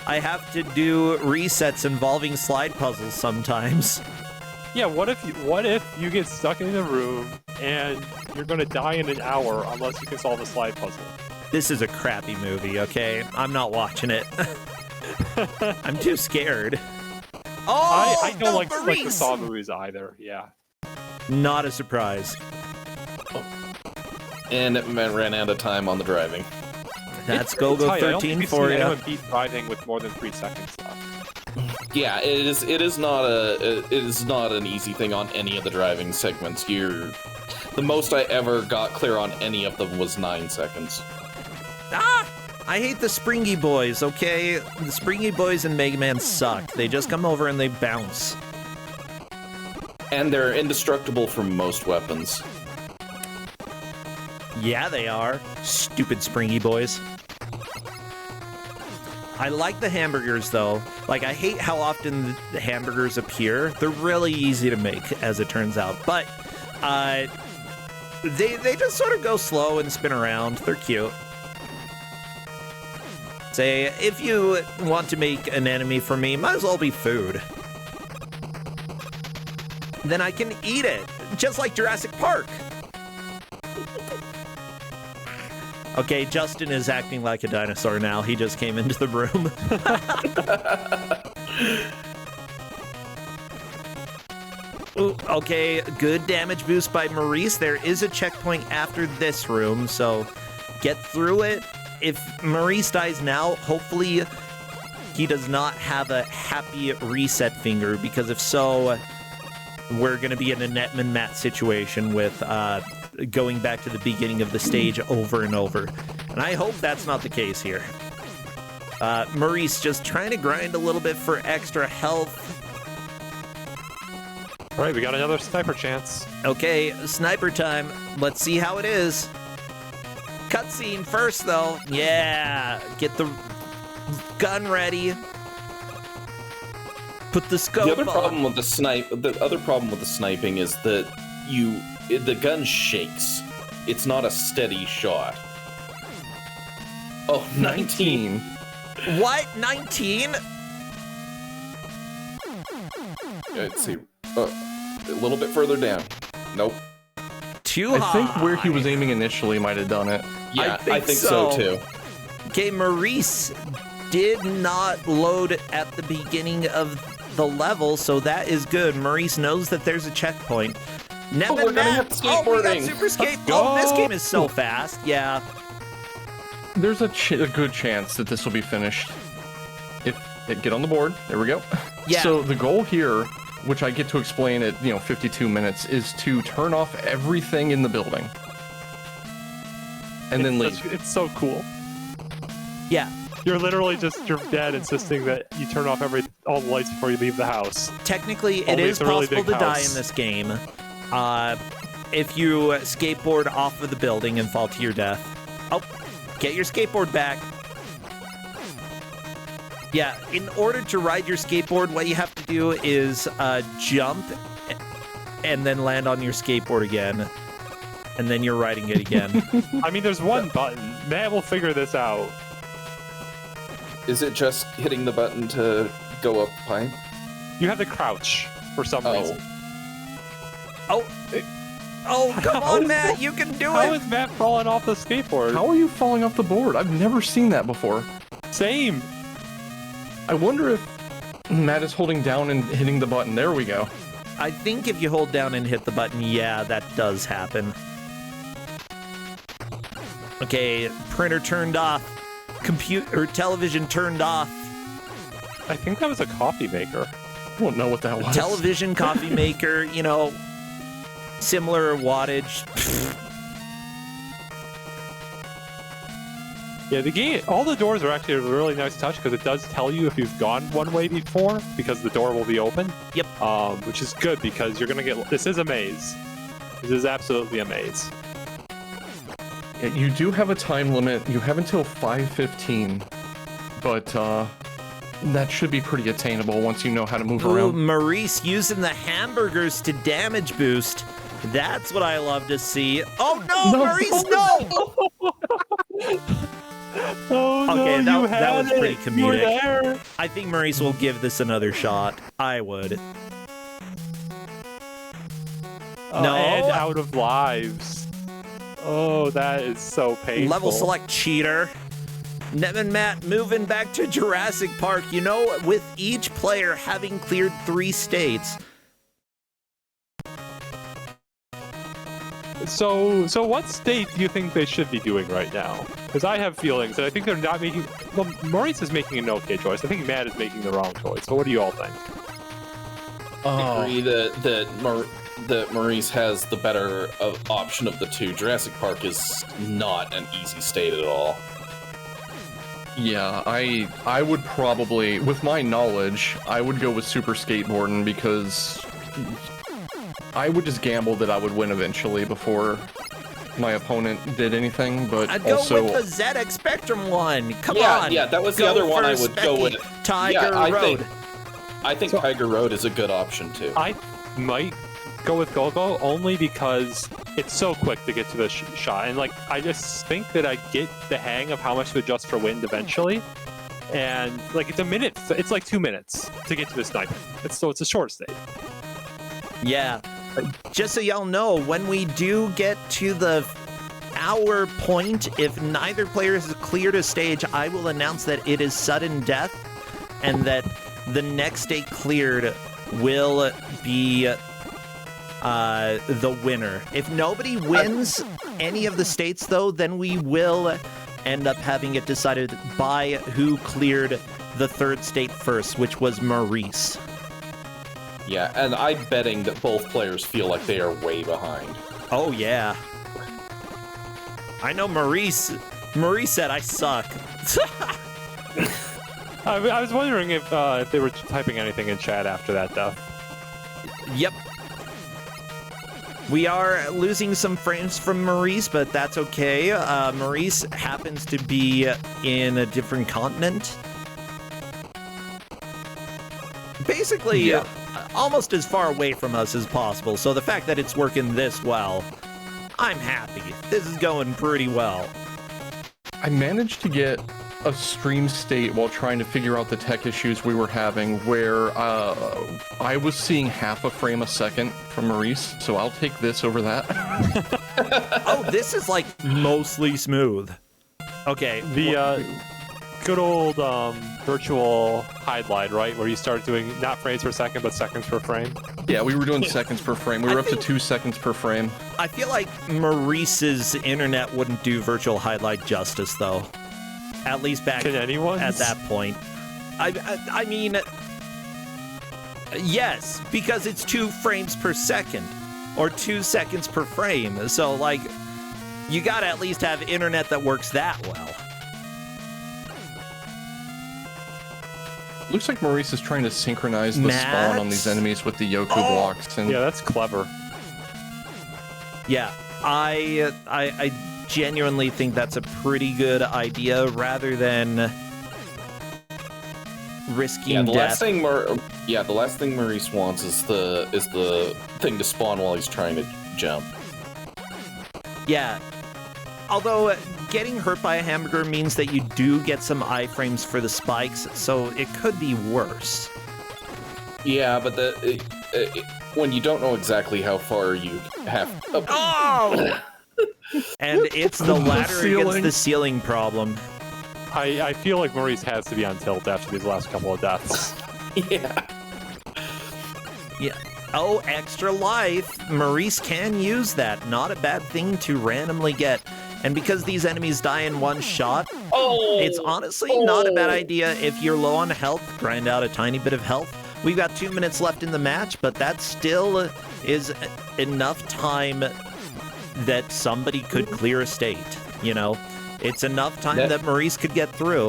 I have to do resets involving slide puzzles sometimes. Yeah, what if you get stuck in a room and you're gonna die in an hour unless you can solve a slide puzzle? This is a crappy movie, okay? I'm not watching it. I'm too scared. Oh, I don't like the Saw movies either, yeah. Not a surprise. Oh. And it ran out of time on the driving. That's Golgo 13 for you. I don't keep driving with more than 3 seconds left. Yeah, it is not an easy thing on any of the driving segments. The most I ever got clear on any of them was 9 seconds. Ah! I hate the Springy Boys, okay? The Springy Boys in Mega Man suck. They just come over and they bounce. And they're indestructible from most weapons. Yeah, they are. Stupid Springy Boys. I like the hamburgers, though. Like, I hate how often the hamburgers appear. They're really easy to make, as it turns out. But, they just sort of go slow and spin around. They're cute. Say, if you want to make an enemy for me, might as well be food. Then I can eat it, just like Jurassic Park. Okay, Justin is acting like a dinosaur now. He just came into the room. Ooh, okay, good damage boost by Maurice. There is a checkpoint after this room, so get through it. If Maurice dies now, hopefully he does not have a happy reset finger, because if so, we're going to be in a Netmonmatt situation with going back to the beginning of the stage over and over. And I hope that's not the case here. Maurice just trying to grind a little bit for extra health. All right, we got another sniper chance. Okay, sniper time. Let's see how it is. Cutscene first, though. Yeah, get the gun ready. Put the scope The other on. problem with the sniping is that the gun shakes. It's not a steady shot. Oh, 19. What? 19? Let's see. A little bit further down. Nope. Too high. I think where he was aiming initially might have done it. Yeah, I think so. too. Okay, Maurice did not load at the beginning of the level, so that is good. Maurice knows that there's a checkpoint. we're gonna have we got skateboarding. super skate. Let's go. Oh, this game is so fast. Yeah. There's a good chance that this will be finished. Get on the board. There we go. Yeah. So the goal here, which I get to explain at 52 minutes, is to turn off everything in the building, and then leave. It's so cool. Yeah. You're literally just your dad insisting that you turn off all the lights before you leave the house. Technically, it Only is it's a really possible big to die house. in this game. If you skateboard off of the building and fall to your death. Oh, get your skateboard back. Yeah, in order to ride your skateboard, what you have to do is jump and then land on your skateboard again. And then you're riding it again. I mean, there's one button. Matt will figure this out. Is it just hitting the button to go up the pipe? You have to crouch for some reason. Oh, come on, Matt, you can do How it. is Matt falling off the skateboard? How are you falling off the board? I've never seen that before. Same. I wonder if Matt is holding down and hitting the button. There we go. I think if you hold down and hit the button, yeah, that does happen. Okay, printer turned off. Television turned off. I think that was a coffee maker. I don't know what that was. Television, coffee maker, similar wattage. Yeah, the game, all the doors are actually a really nice touch because it does tell you if you've gone one way before because the door will be open. Yep. Which is good because you're going to get, this is a maze. This is absolutely a maze. Yeah, you do have a time limit. You have until 5:15, but that should be pretty attainable once you know how to move Ooh, around. Maurice using the hamburgers to damage boost. That's what I love to see. Oh no, No. Maurice, no! Oh, Okay, no, that was pretty You were comedic. there. I think Maurice will give this another shot. I would. No. And out of lives. Oh, that is so painful. Level select cheater. Netmonmatt moving back to Jurassic Park. With each player having cleared 3 states. So what state do you think they should be doing right now? Because I have feelings that I think they're not making... Well, Maurice is making an okay choice. I think Matt is making the wrong choice. So what do you all think? I agree that Maurice has the better option of the two. Jurassic Park is not an easy state at all. Yeah, I would probably, with my knowledge, I would go with Super Skateboarding because I would just gamble that I would win eventually before my opponent did anything, but I'd go also... with the ZX Spectrum one. Come Yeah, on. yeah, that was the Go other one for I would go Specky. with. Tiger I Road. think Tiger Road is a good option too. I might go with Gogo only because it's so quick to get to the shot. And, I just think that I get the hang of how much to adjust for wind eventually. And, it's a minute. It's 2 minutes to get to the sniper. It's a short state. Yeah. Just so y'all know, when we do get to the hour point, if neither player has cleared a stage, I will announce that it is sudden death and that the next state cleared will be the winner. If nobody wins any of the states, though, then we will end up having it decided by who cleared the 3rd state first, which was Maurice. Yeah, and I'm betting that both players feel like they are way behind. Oh, yeah. I know Maurice said I suck. I was wondering if they were typing anything in chat after that, though. Yep. We are losing some frames from Maurice, but that's okay. Maurice happens to be in a different continent. Basically, almost as far away from us as possible. So the fact that it's working this well, I'm happy. This is going pretty well. I managed to get a stream state while trying to figure out the tech issues we were having where I was seeing half a frame a second from Maurice, so I'll take this over that. Oh, this is like mostly smooth. Okay. The good old virtual highlight, right? Where you start doing not frames per second, but seconds per frame. Yeah, we were doing seconds per frame. We were up to 2 seconds per frame. I feel like Maurice's internet wouldn't do virtual highlight justice, though. At least back Can anyone? at that point. I mean, yes, because it's 2 frames per second, or 2 seconds per frame. So, like, you gotta at least have internet that works that well. Looks like Maurice is trying to synchronize the spawn on these enemies with the Yoku blocks. And Yeah, that's clever. Yeah, I genuinely think that's a pretty good idea, rather than risking the death. last thing Maurice wants is the thing to spawn while he's trying to jump. Yeah. Although getting hurt by a hamburger means that you do get some iframes for the spikes, so it could be worse. Yeah, but when you don't know exactly how far you have. Oh! And it's the ladder against the ceiling problem. I feel like Maurice has to be on tilt after these last couple of deaths. Yeah. Yeah. Oh, extra life. Maurice can use that. Not a bad thing to randomly get. And because these enemies die in one shot, it's honestly not a bad idea if you're low on health, grind out a tiny bit of health. We've got 2 minutes left in the match, but that still is enough time that somebody could clear a state, you know? It's enough time that Maurice could get through.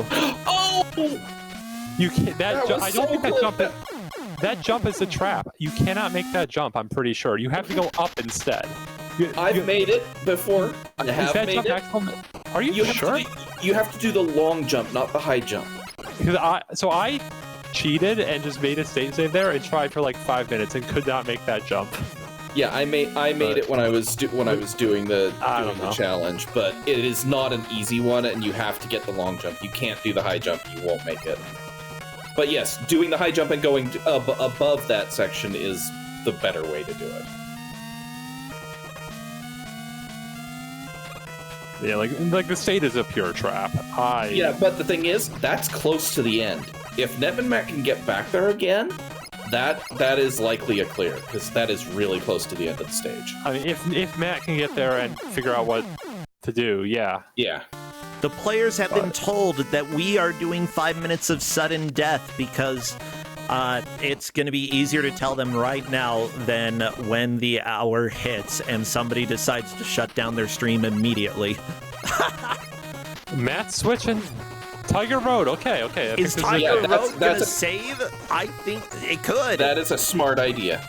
You can't. I don't think that jump. That jump is a trap. You cannot make that jump. I'm pretty sure. You have to go up instead. I've made it before. I have made it. Maximum? Are you sure? You have to do the long jump, not the high jump. Because I cheated and just made a state save there and tried for like 5 minutes and could not make that jump. Yeah, I made it when I was doing the challenge, but it is not an easy one, and you have to get the long jump. You can't do the high jump; you won't make it. But yes, doing the high jump and going above that section is the better way to do it. Yeah, like the state is a pure trap. Yeah, but the thing is, that's close to the end. If Netmonmatt can get back there again, that is likely a clear, because that is really close to the end of the stage. I mean, if Matt can get there and figure out what to do, yeah. Yeah. The players have been told that we are doing 5 minutes of sudden death because it's going to be easier to tell them right now than when the hour hits and somebody decides to shut down their stream immediately. Matt's switching. Tiger Road, okay. Is Tiger Road going to save? I think it could. That is a smart idea.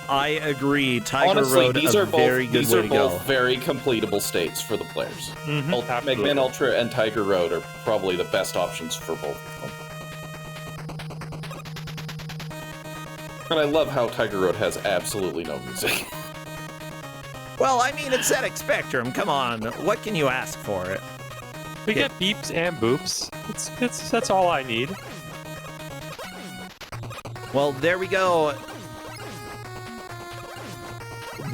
I agree. Tiger Honestly, Road, these a are very good way to go. These are both very completable states for the players. Mega Man Ultra and Tiger Road are probably the best options for both of them. And I love how Tiger Road has absolutely no music. Well, I mean, it's ZX Spectrum. Come on. What can you ask for it? We get beeps and boops. That's all I need. Well, there we go.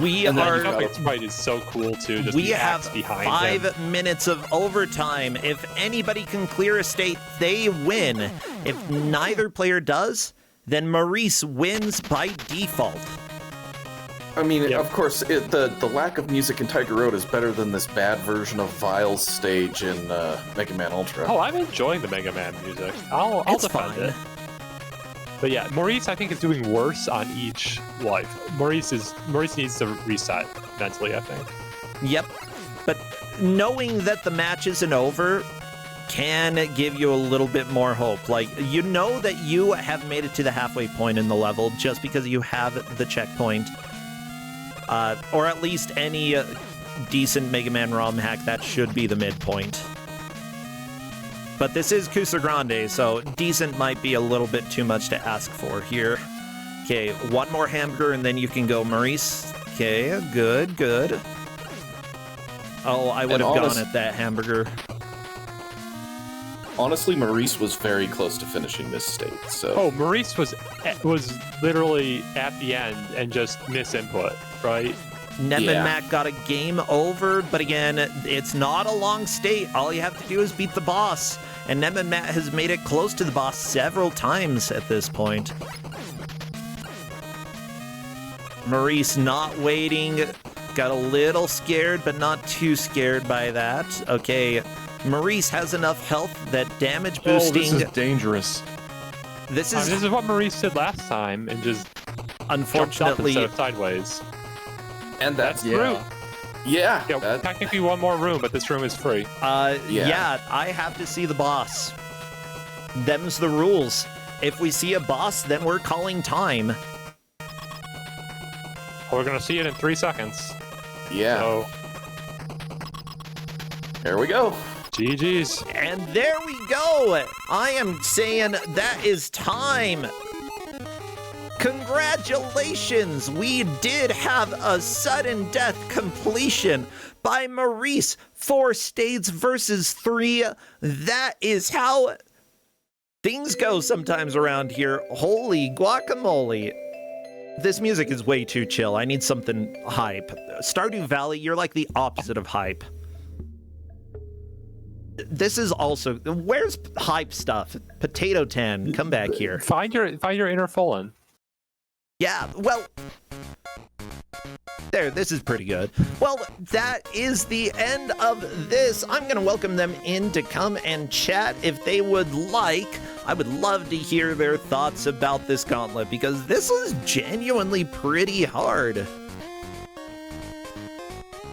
We fight is so cool too. Just we the have axe behind 5 minutes of overtime. If anybody can clear a state, they win. If neither player does, then Maurice wins by default. I mean, of course, the lack of music in Tiger Road is better than this bad version of Vile's stage in Mega Man Ultra. Oh, I'm enjoying the Mega Man music. I'll defend it. But yeah, Maurice, I think, is doing worse on each life. Maurice needs to reset mentally, I think. Yep. But knowing that the match isn't over can give you a little bit more hope. Like, you know that you have made it to the halfway point in the level just because you have the checkpoint. or at least any decent Mega Man ROM hack, that should be the midpoint. But this is Kusogrand8, so decent might be a little bit too much to ask for here. Okay, one more hamburger and then you can go, Maurice. Okay, good, good. Oh, I would have gone at that hamburger. Honestly, Maurice was very close to finishing this state, so... Oh, Maurice was literally at the end and just misinput, right? Netmonmatt got a game over, but again, it's not a long state. All you have to do is beat the boss. And Netmonmatt has made it close to the boss several times at this point. Maurice not waiting. Got a little scared, but not too scared by that. Okay, Maurice has enough health that damage boosting... Oh, this is dangerous. This is what Maurice did last time, and just unfortunately jumped up instead of sideways. And that's room. Yeah. Yeah, technically one more room, but this room is free. Yeah, I have to see the boss. Them's the rules. If we see a boss, then we're calling time. We're gonna see it in 3 seconds. Yeah. So, here we go. GG's. And there we go. I am saying that is time. Congratulations! We did have a sudden death completion by Maurice. 4 states versus 3. That is how things go sometimes around here. Holy guacamole. This music is way too chill. I need something hype. Stardew Valley, you're like the opposite of hype. This is also... Where's hype stuff? Potato 10, come back here. Find your inner Fullen. Yeah, well... There, this is pretty good. Well, that is the end of this. I'm going to welcome them in to come and chat if they would like. I would love to hear their thoughts about this gauntlet because this was genuinely pretty hard.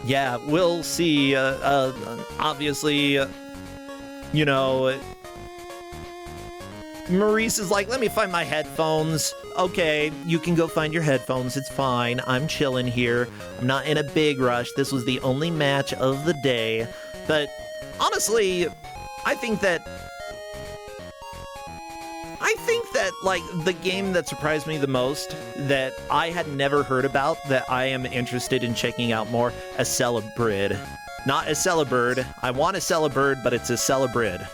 Yeah, we'll see. Obviously, you know... Maurice is like, let me find my headphones. Okay, you can go find your headphones. It's fine. I'm chilling here. I'm not in a big rush. This was the only match of the day. But honestly, I think that, like, the game that surprised me the most, that I had never heard about, that I am interested in checking out more, a Celebrid. Not a Celebird. I want a Celebird, but it's a Celebrid.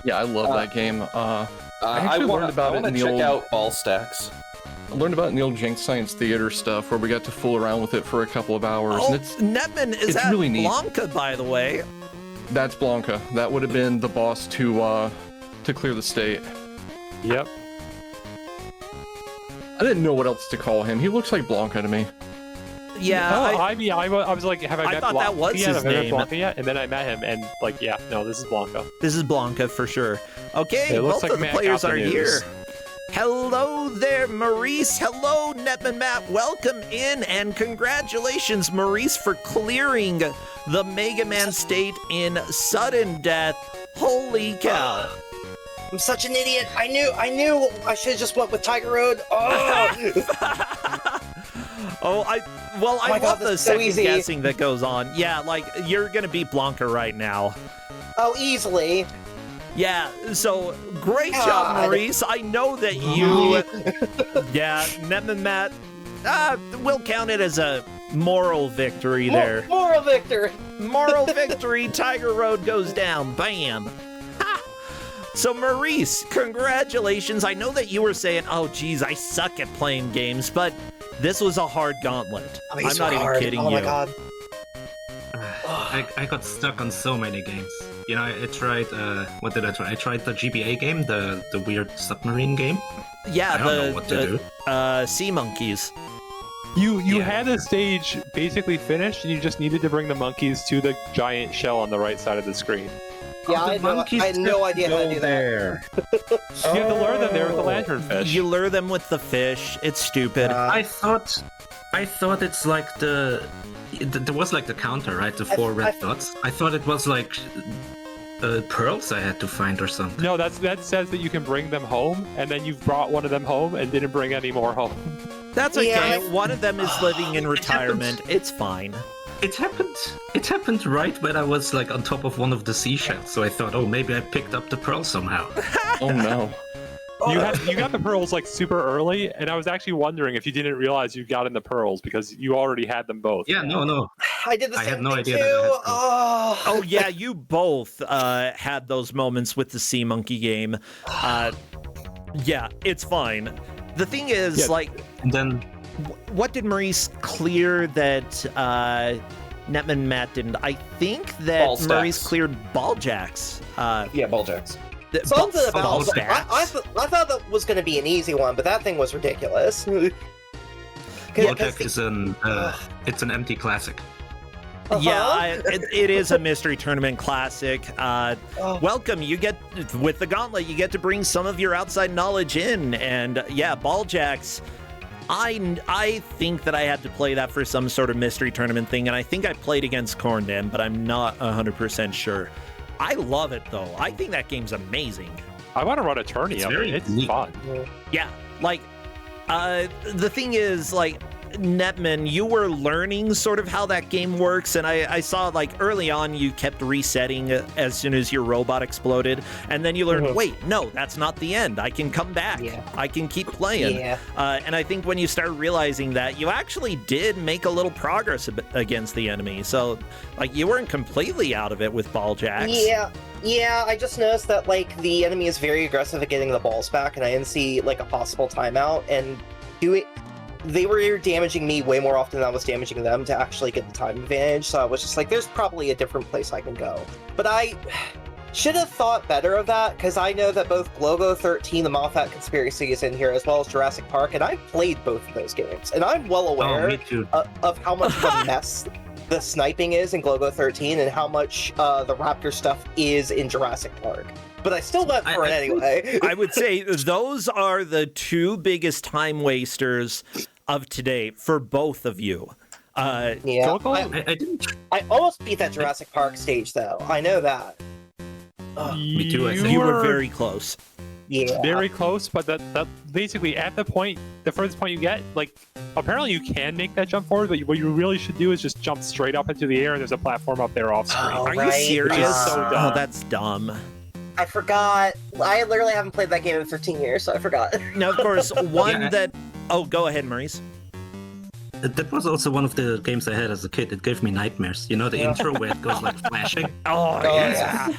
Yeah, I love that game. I want to check out Ball Stacks. I learned about it in the old Jenks Science Theater stuff, where we got to fool around with it for a couple of hours. Oh, and Netman, is that really neat. Blanca, by the way? That's Blanca. That would have been the boss to clear the state. Yep. I didn't know what else to call him. He looks like Blanca to me. Yeah, I was like, have I met thought Blanca? that was Yeah, his have I met name. Blanca yet? And then I met him, and like, yeah, no, this is Blanca. This is Blanca for sure. Okay, It looks both like of the Matt players got the are news. here. Hello there, Maurice. Hello, Netmonmatt. Welcome in, and congratulations, Maurice, for clearing the Mega Man state in sudden death. Holy cow. I'm such an idiot. I knew I should have just went with Tiger Road. Oh, I my God, love this the is so second easy. guessing that goes on. Yeah, like, you're gonna beat Blanca right now. oh, easily. Yeah, so great job, God. Maurice. I know that you... yeah, Netmonmatt, we'll count it as a moral victory there. Moral victory. Moral victory, Tiger Road goes down. Bam. Ha! So, Maurice, congratulations. I know that you were saying, oh, geez, I suck at playing games, but this was a hard gauntlet. Oh, I'm not even kidding you. Oh my God. I got stuck on so many games. You know, I tried, what did I try? I tried the GBA game, the weird submarine game. Yeah, I don't know what to do. Sea monkeys. You had a stage basically finished, and you just needed to bring the monkeys to the giant shell on the right side of the screen. Yeah, I had no idea how to do that. You have to lure them there with the lanternfish. You lure them with the fish. It's stupid. I thought it's like there was like the counter, right? The 4 red dots. I thought it was like pearls I had to find or something. No, that says that you can bring them home, and then you've brought one of them home and didn't bring any more home. That's okay. Yeah, One of them is living in retirement. It's fine. It happened right when I was like on top of one of the seashells, so I thought, oh, maybe I picked up the pearl somehow. Oh no. You got the pearls like super early, and I was actually wondering if you didn't realize you got in the pearls because you already had them both. Yeah, no. I did the I same had no thing idea too. that I had to- Oh yeah, you both had those moments with the Sea Monkey game. Yeah, it's fine. The thing is, And then what did Maurice clear that Netmonmatt didn't? I think that Ball stacks. Maurice cleared ball jacks. Yeah, ball jacks. Something about ball I stacks. thought that was going to be an easy one, but that thing was ridiculous. Project is it's an empty classic. Yeah, it is a mystery tournament classic. Welcome, you get with the Gauntlet, you get to bring some of your outside knowledge in, and yeah, ball jacks. I think that I had to play that for some sort of mystery tournament thing, and I think I played against Corndam, but I'm not 100% sure. I love it though. I think that game's amazing. I want to run a tourney It's of very it. It's neat. fun. Yeah, like the thing is, like, Netman, you were learning sort of how that game works, and I saw like early on you kept resetting as soon as your robot exploded, and then you learned, wait, no, that's not the end. I can come back. Yeah. I can keep playing. Yeah. And I think when you start realizing that, you actually did make a little progress against the enemy. So, like, you weren't completely out of it with ball jacks. Yeah, I just noticed that, like, the enemy is very aggressive at getting the balls back, and I didn't see, like, a possible timeout, and they were damaging me way more often than I was damaging them to actually get the time advantage, so I was just like, there's probably a different place I can go. But I should have thought better of that, because I know that both Gauntlet, the Moffat Conspiracy is in here, as well as Jurassic Park, and I've played both of those games, and I'm well aware me too. of how much of a mess the sniping is in Gauntlet and how much the Raptor stuff is in Jurassic Park. But I still went for it anyway. I would say those are the two biggest time wasters of today for both of you. Yeah, I almost beat that Jurassic Park stage, though. I know that. Me too, I think. You were very close. Yeah. Very close, but that basically at the furthest point you get, like, apparently you can make that jump forward, but what you really should do is just jump straight up into the air, and there's a platform up there off screen. Oh, Are you right. serious? Which is so dumb. Oh, that's dumb. I forgot. I literally haven't played that game in 15 years, so I forgot. Now, of course, one Yeah. that... Oh, go ahead, Maurice. That was also one of the games I had as a kid. It gave me nightmares. You know, the intro where it goes like flashing? Oh, yeah.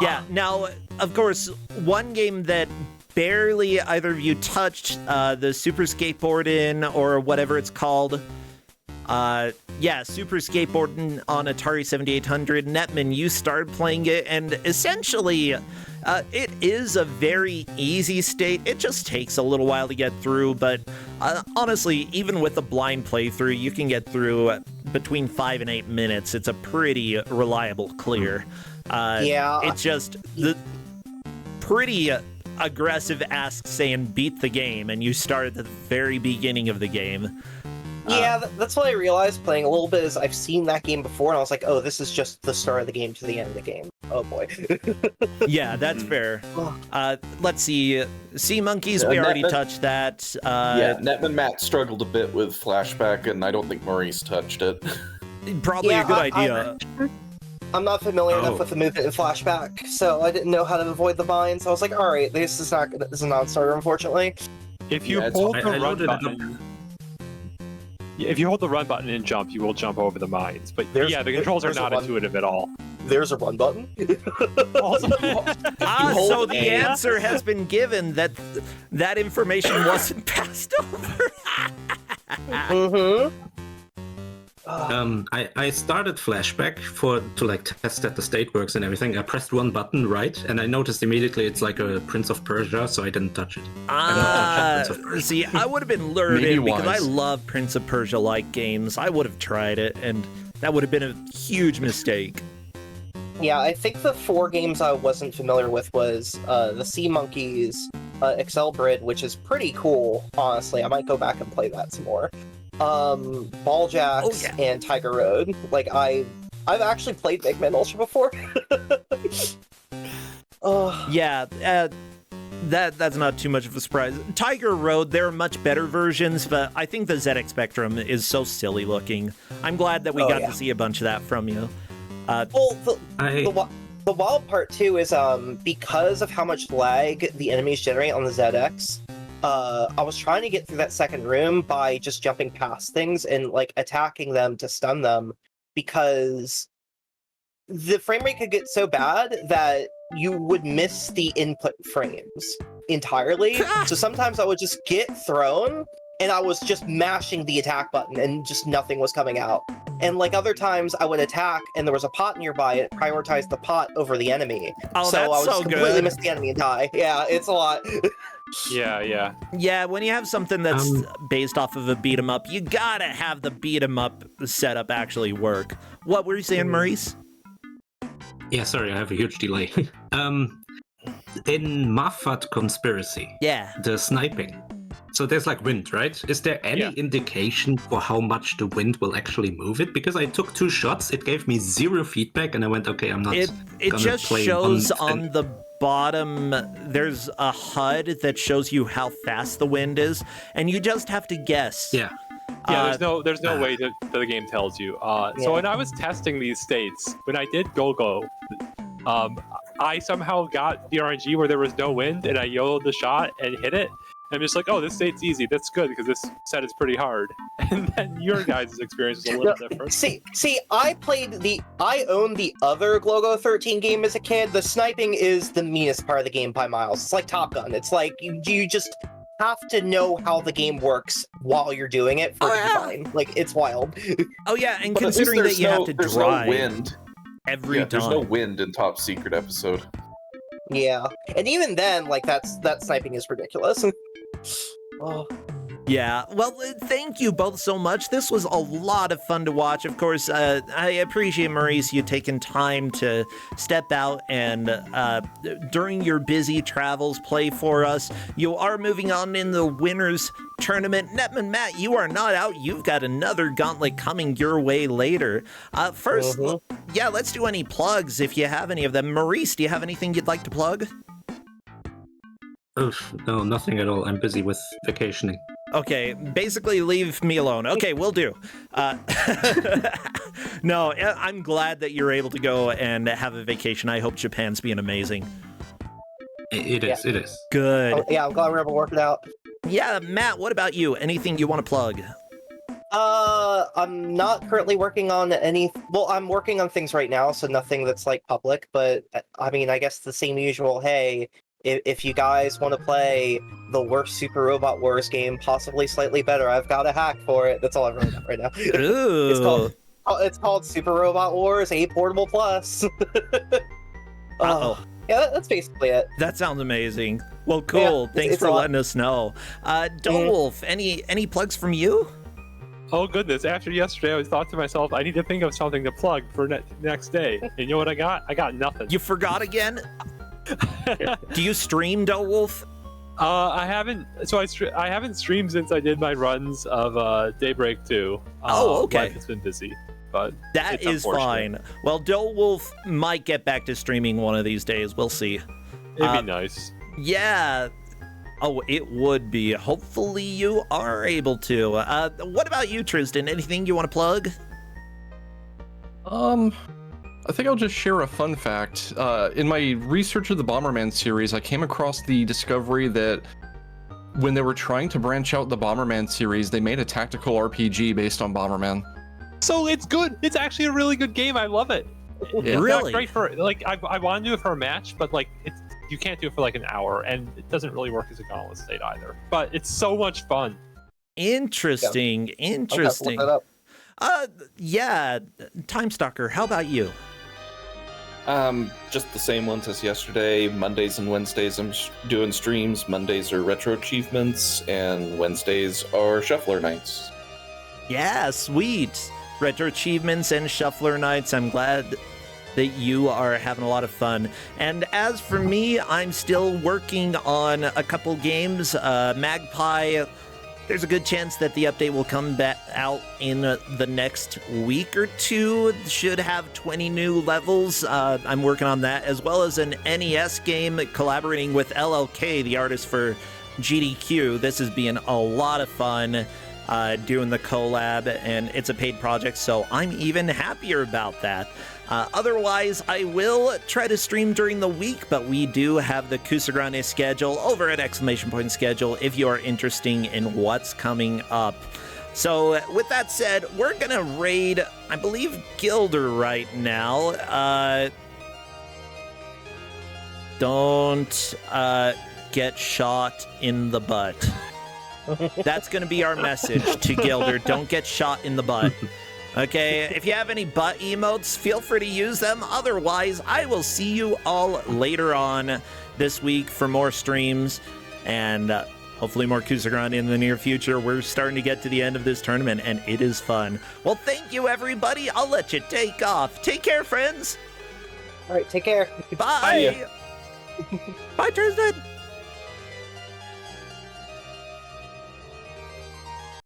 Yeah, now, of course, one game that barely either of you touched, the Super Skateboard in, or whatever it's called. Super Skateboard on Atari 7800. Netman, you started playing it, and essentially, it is a very easy state. It just takes a little while to get through, but honestly, even with a blind playthrough, you can get through between 5 and 8 minutes. It's a pretty reliable clear. It's just the pretty aggressive ask saying beat the game, and you start at the very beginning of the game. Yeah, that's what I realized playing a little bit is I've seen that game before, and I was like, oh, this is just the start of the game to the end of the game. Oh, boy. Yeah, that's fair. Let's see. Sea Monkeys, we already touched that. Netmonmatt struggled a bit with Flashback, and I don't think Maurice touched it. Probably a good idea. I'm not familiar enough with the movement in Flashback, so I didn't know how to avoid the vines. So I was like, all right, this is a non-starter, unfortunately. If you hold the run button... If you hold the run button and jump, you will jump over the mines. But the controls are not intuitive at all. There's a run button. So the answer has been given that information wasn't passed over. I started Flashback to like test that the state works and everything. I pressed one button right, and I noticed immediately it's like a Prince of Persia, so I didn't touch it. See, I would have been lured in because I love Prince of Persia-like games. I would have tried it, and that would have been a huge mistake. Yeah, I think the 4 games I wasn't familiar with was the Sea Monkeys, Excel Brid, which is pretty cool, honestly. I might go back and play that some more. Ball Jacks and Tiger Road. Like, I've actually played Big Man Ultra before. That's not too much of a surprise. Tiger Road, there are much better versions, but I think the ZX Spectrum is so silly looking. I'm glad that we got to see a bunch of that from you. The wild part too is because of how much lag the enemies generate on the ZX. I was trying to get through that second room by just jumping past things and like attacking them to stun them, because the frame rate could get so bad that you would miss the input frames entirely. So sometimes I would just get thrown and I was just mashing the attack button and just nothing was coming out. And like other times I would attack and there was a pot nearby, it prioritized the pot over the enemy. Oh, so that's I would so just completely good. miss the enemy and die. Yeah, it's a lot. Yeah, when you have something that's based off of a beat 'em up, you gotta have the beat 'em up setup actually work. What were you saying, Maurice? Yeah, sorry, I have a huge delay. In Mafat Conspiracy, the sniping. So there's like wind, right? Is there any indication for how much the wind will actually move it? Because I took 2 shots, it gave me 0 feedback, and I went, okay, I'm not. It just shows on the bottom. There's a HUD that shows you how fast the wind is, and you just have to guess. Yeah, there's no way that the game tells you. So when I was testing these states, when I did go, I somehow got the RNG where there was no wind, and I YOLO'd the shot and hit it. I'm just like, oh, this state's easy. That's good because this set is pretty hard. And then your guys' experience is a little different. See, I owned the other Glogo 13 game as a kid. The sniping is the meanest part of the game by miles. It's like Top Gun. It's like you just have to know how the game works while you're doing it for it to be fine. Like, it's wild. Oh yeah, and but considering that you have to drive wind every time. There's no wind in Top Secret episode. Yeah, and even then, like that sniping is ridiculous. Oh. Yeah, well, thank you both so much. This was a lot of fun to watch. Of course, I appreciate, Maurice, you taking time to step out and, during your busy travels, play for us. You are moving on in the winners tournament. Netmonmatt, you are not out. You've got another gauntlet coming your way later. First, let's do any plugs if you have any of them. Maurice, do you have anything you'd like to plug? Oof, no, nothing at all. I'm busy with vacationing. Okay, basically leave me alone. Okay, will do. No, I'm glad that you're able to go and have a vacation. I hope Japan's being amazing. It is. Good. Oh, yeah, I'm glad we're able to work it out. Yeah, Matt, what about you? Anything you want to plug? I'm not currently working on any... Well, I'm working on things right now, so nothing that's, like, public, but, I mean, I guess the same usual, hey... If you guys want to play the worst Super Robot Wars game, possibly slightly better, I've got a hack for it. That's all I've written right now. Ooh. It's called Super Robot Wars 8 Portable Plus. Uh-oh. Yeah, that's basically it. That sounds amazing. Well, cool. Yeah, Thanks for letting us know. Dolwolf, any plugs from you? Oh, goodness. After yesterday, I thought to myself, I need to think of something to plug for next day. And you know what I got? I got nothing. You forgot again? Do you stream, Dolwolf? I haven't. So I haven't streamed since I did my runs of Daybreak 2. Oh, okay. Life has been busy, but that is fine. Well, Dolwolf might get back to streaming one of these days. We'll see. It'd be nice. Yeah. Oh, it would be. Hopefully, you are able to. What about you, Tristan? Anything you want to plug? I think I'll just share a fun fact. In my research of the Bomberman series, I came across the discovery that when they were trying to branch out the Bomberman series, they made a tactical RPG based on Bomberman. So it's good. It's actually a really good game. I love it. Yeah. It's Really? not great for like I want to do it for a match, but like you can't do it for like an hour, and it doesn't really work as a Gauntlet state either. But it's so much fun. Interesting. Interesting. I'll have to look that up. Yeah. Time Stalker, how about you? Just the same ones as yesterday. Mondays and Wednesdays I'm doing streams. Mondays are retro achievements, and Wednesdays are shuffler nights. Yeah, sweet. Retro achievements and shuffler nights. I'm glad that you are having a lot of fun. And as for me, I'm still working on a couple games. Magpie, There's a good chance that the update will come back out in the next week or two. Should have 20 new levels. I'm working on that, as well as an NES game collaborating with LLK, the artist for GDQ. This is being a lot of fun doing the collab, and it's a paid project, so I'm even happier about that. Otherwise, I will try to stream during the week, but we do have the Kusogrand8 schedule over at ! Schedule if you are interested in what's coming up. So with that said, we're gonna raid, I believe, Gilder right now. Don't get shot in the butt. That's gonna be our message to Gilder. Don't get shot in the butt. Okay, if you have any butt emotes, feel free to use them. Otherwise, I will see you all later on this week for more streams and hopefully more Kusogrand in the near future. We're starting to get to the end of this tournament, and it is fun. Well, thank you, everybody. I'll let you take off. Take care, friends. All right, take care. Bye. Bye, Tristan.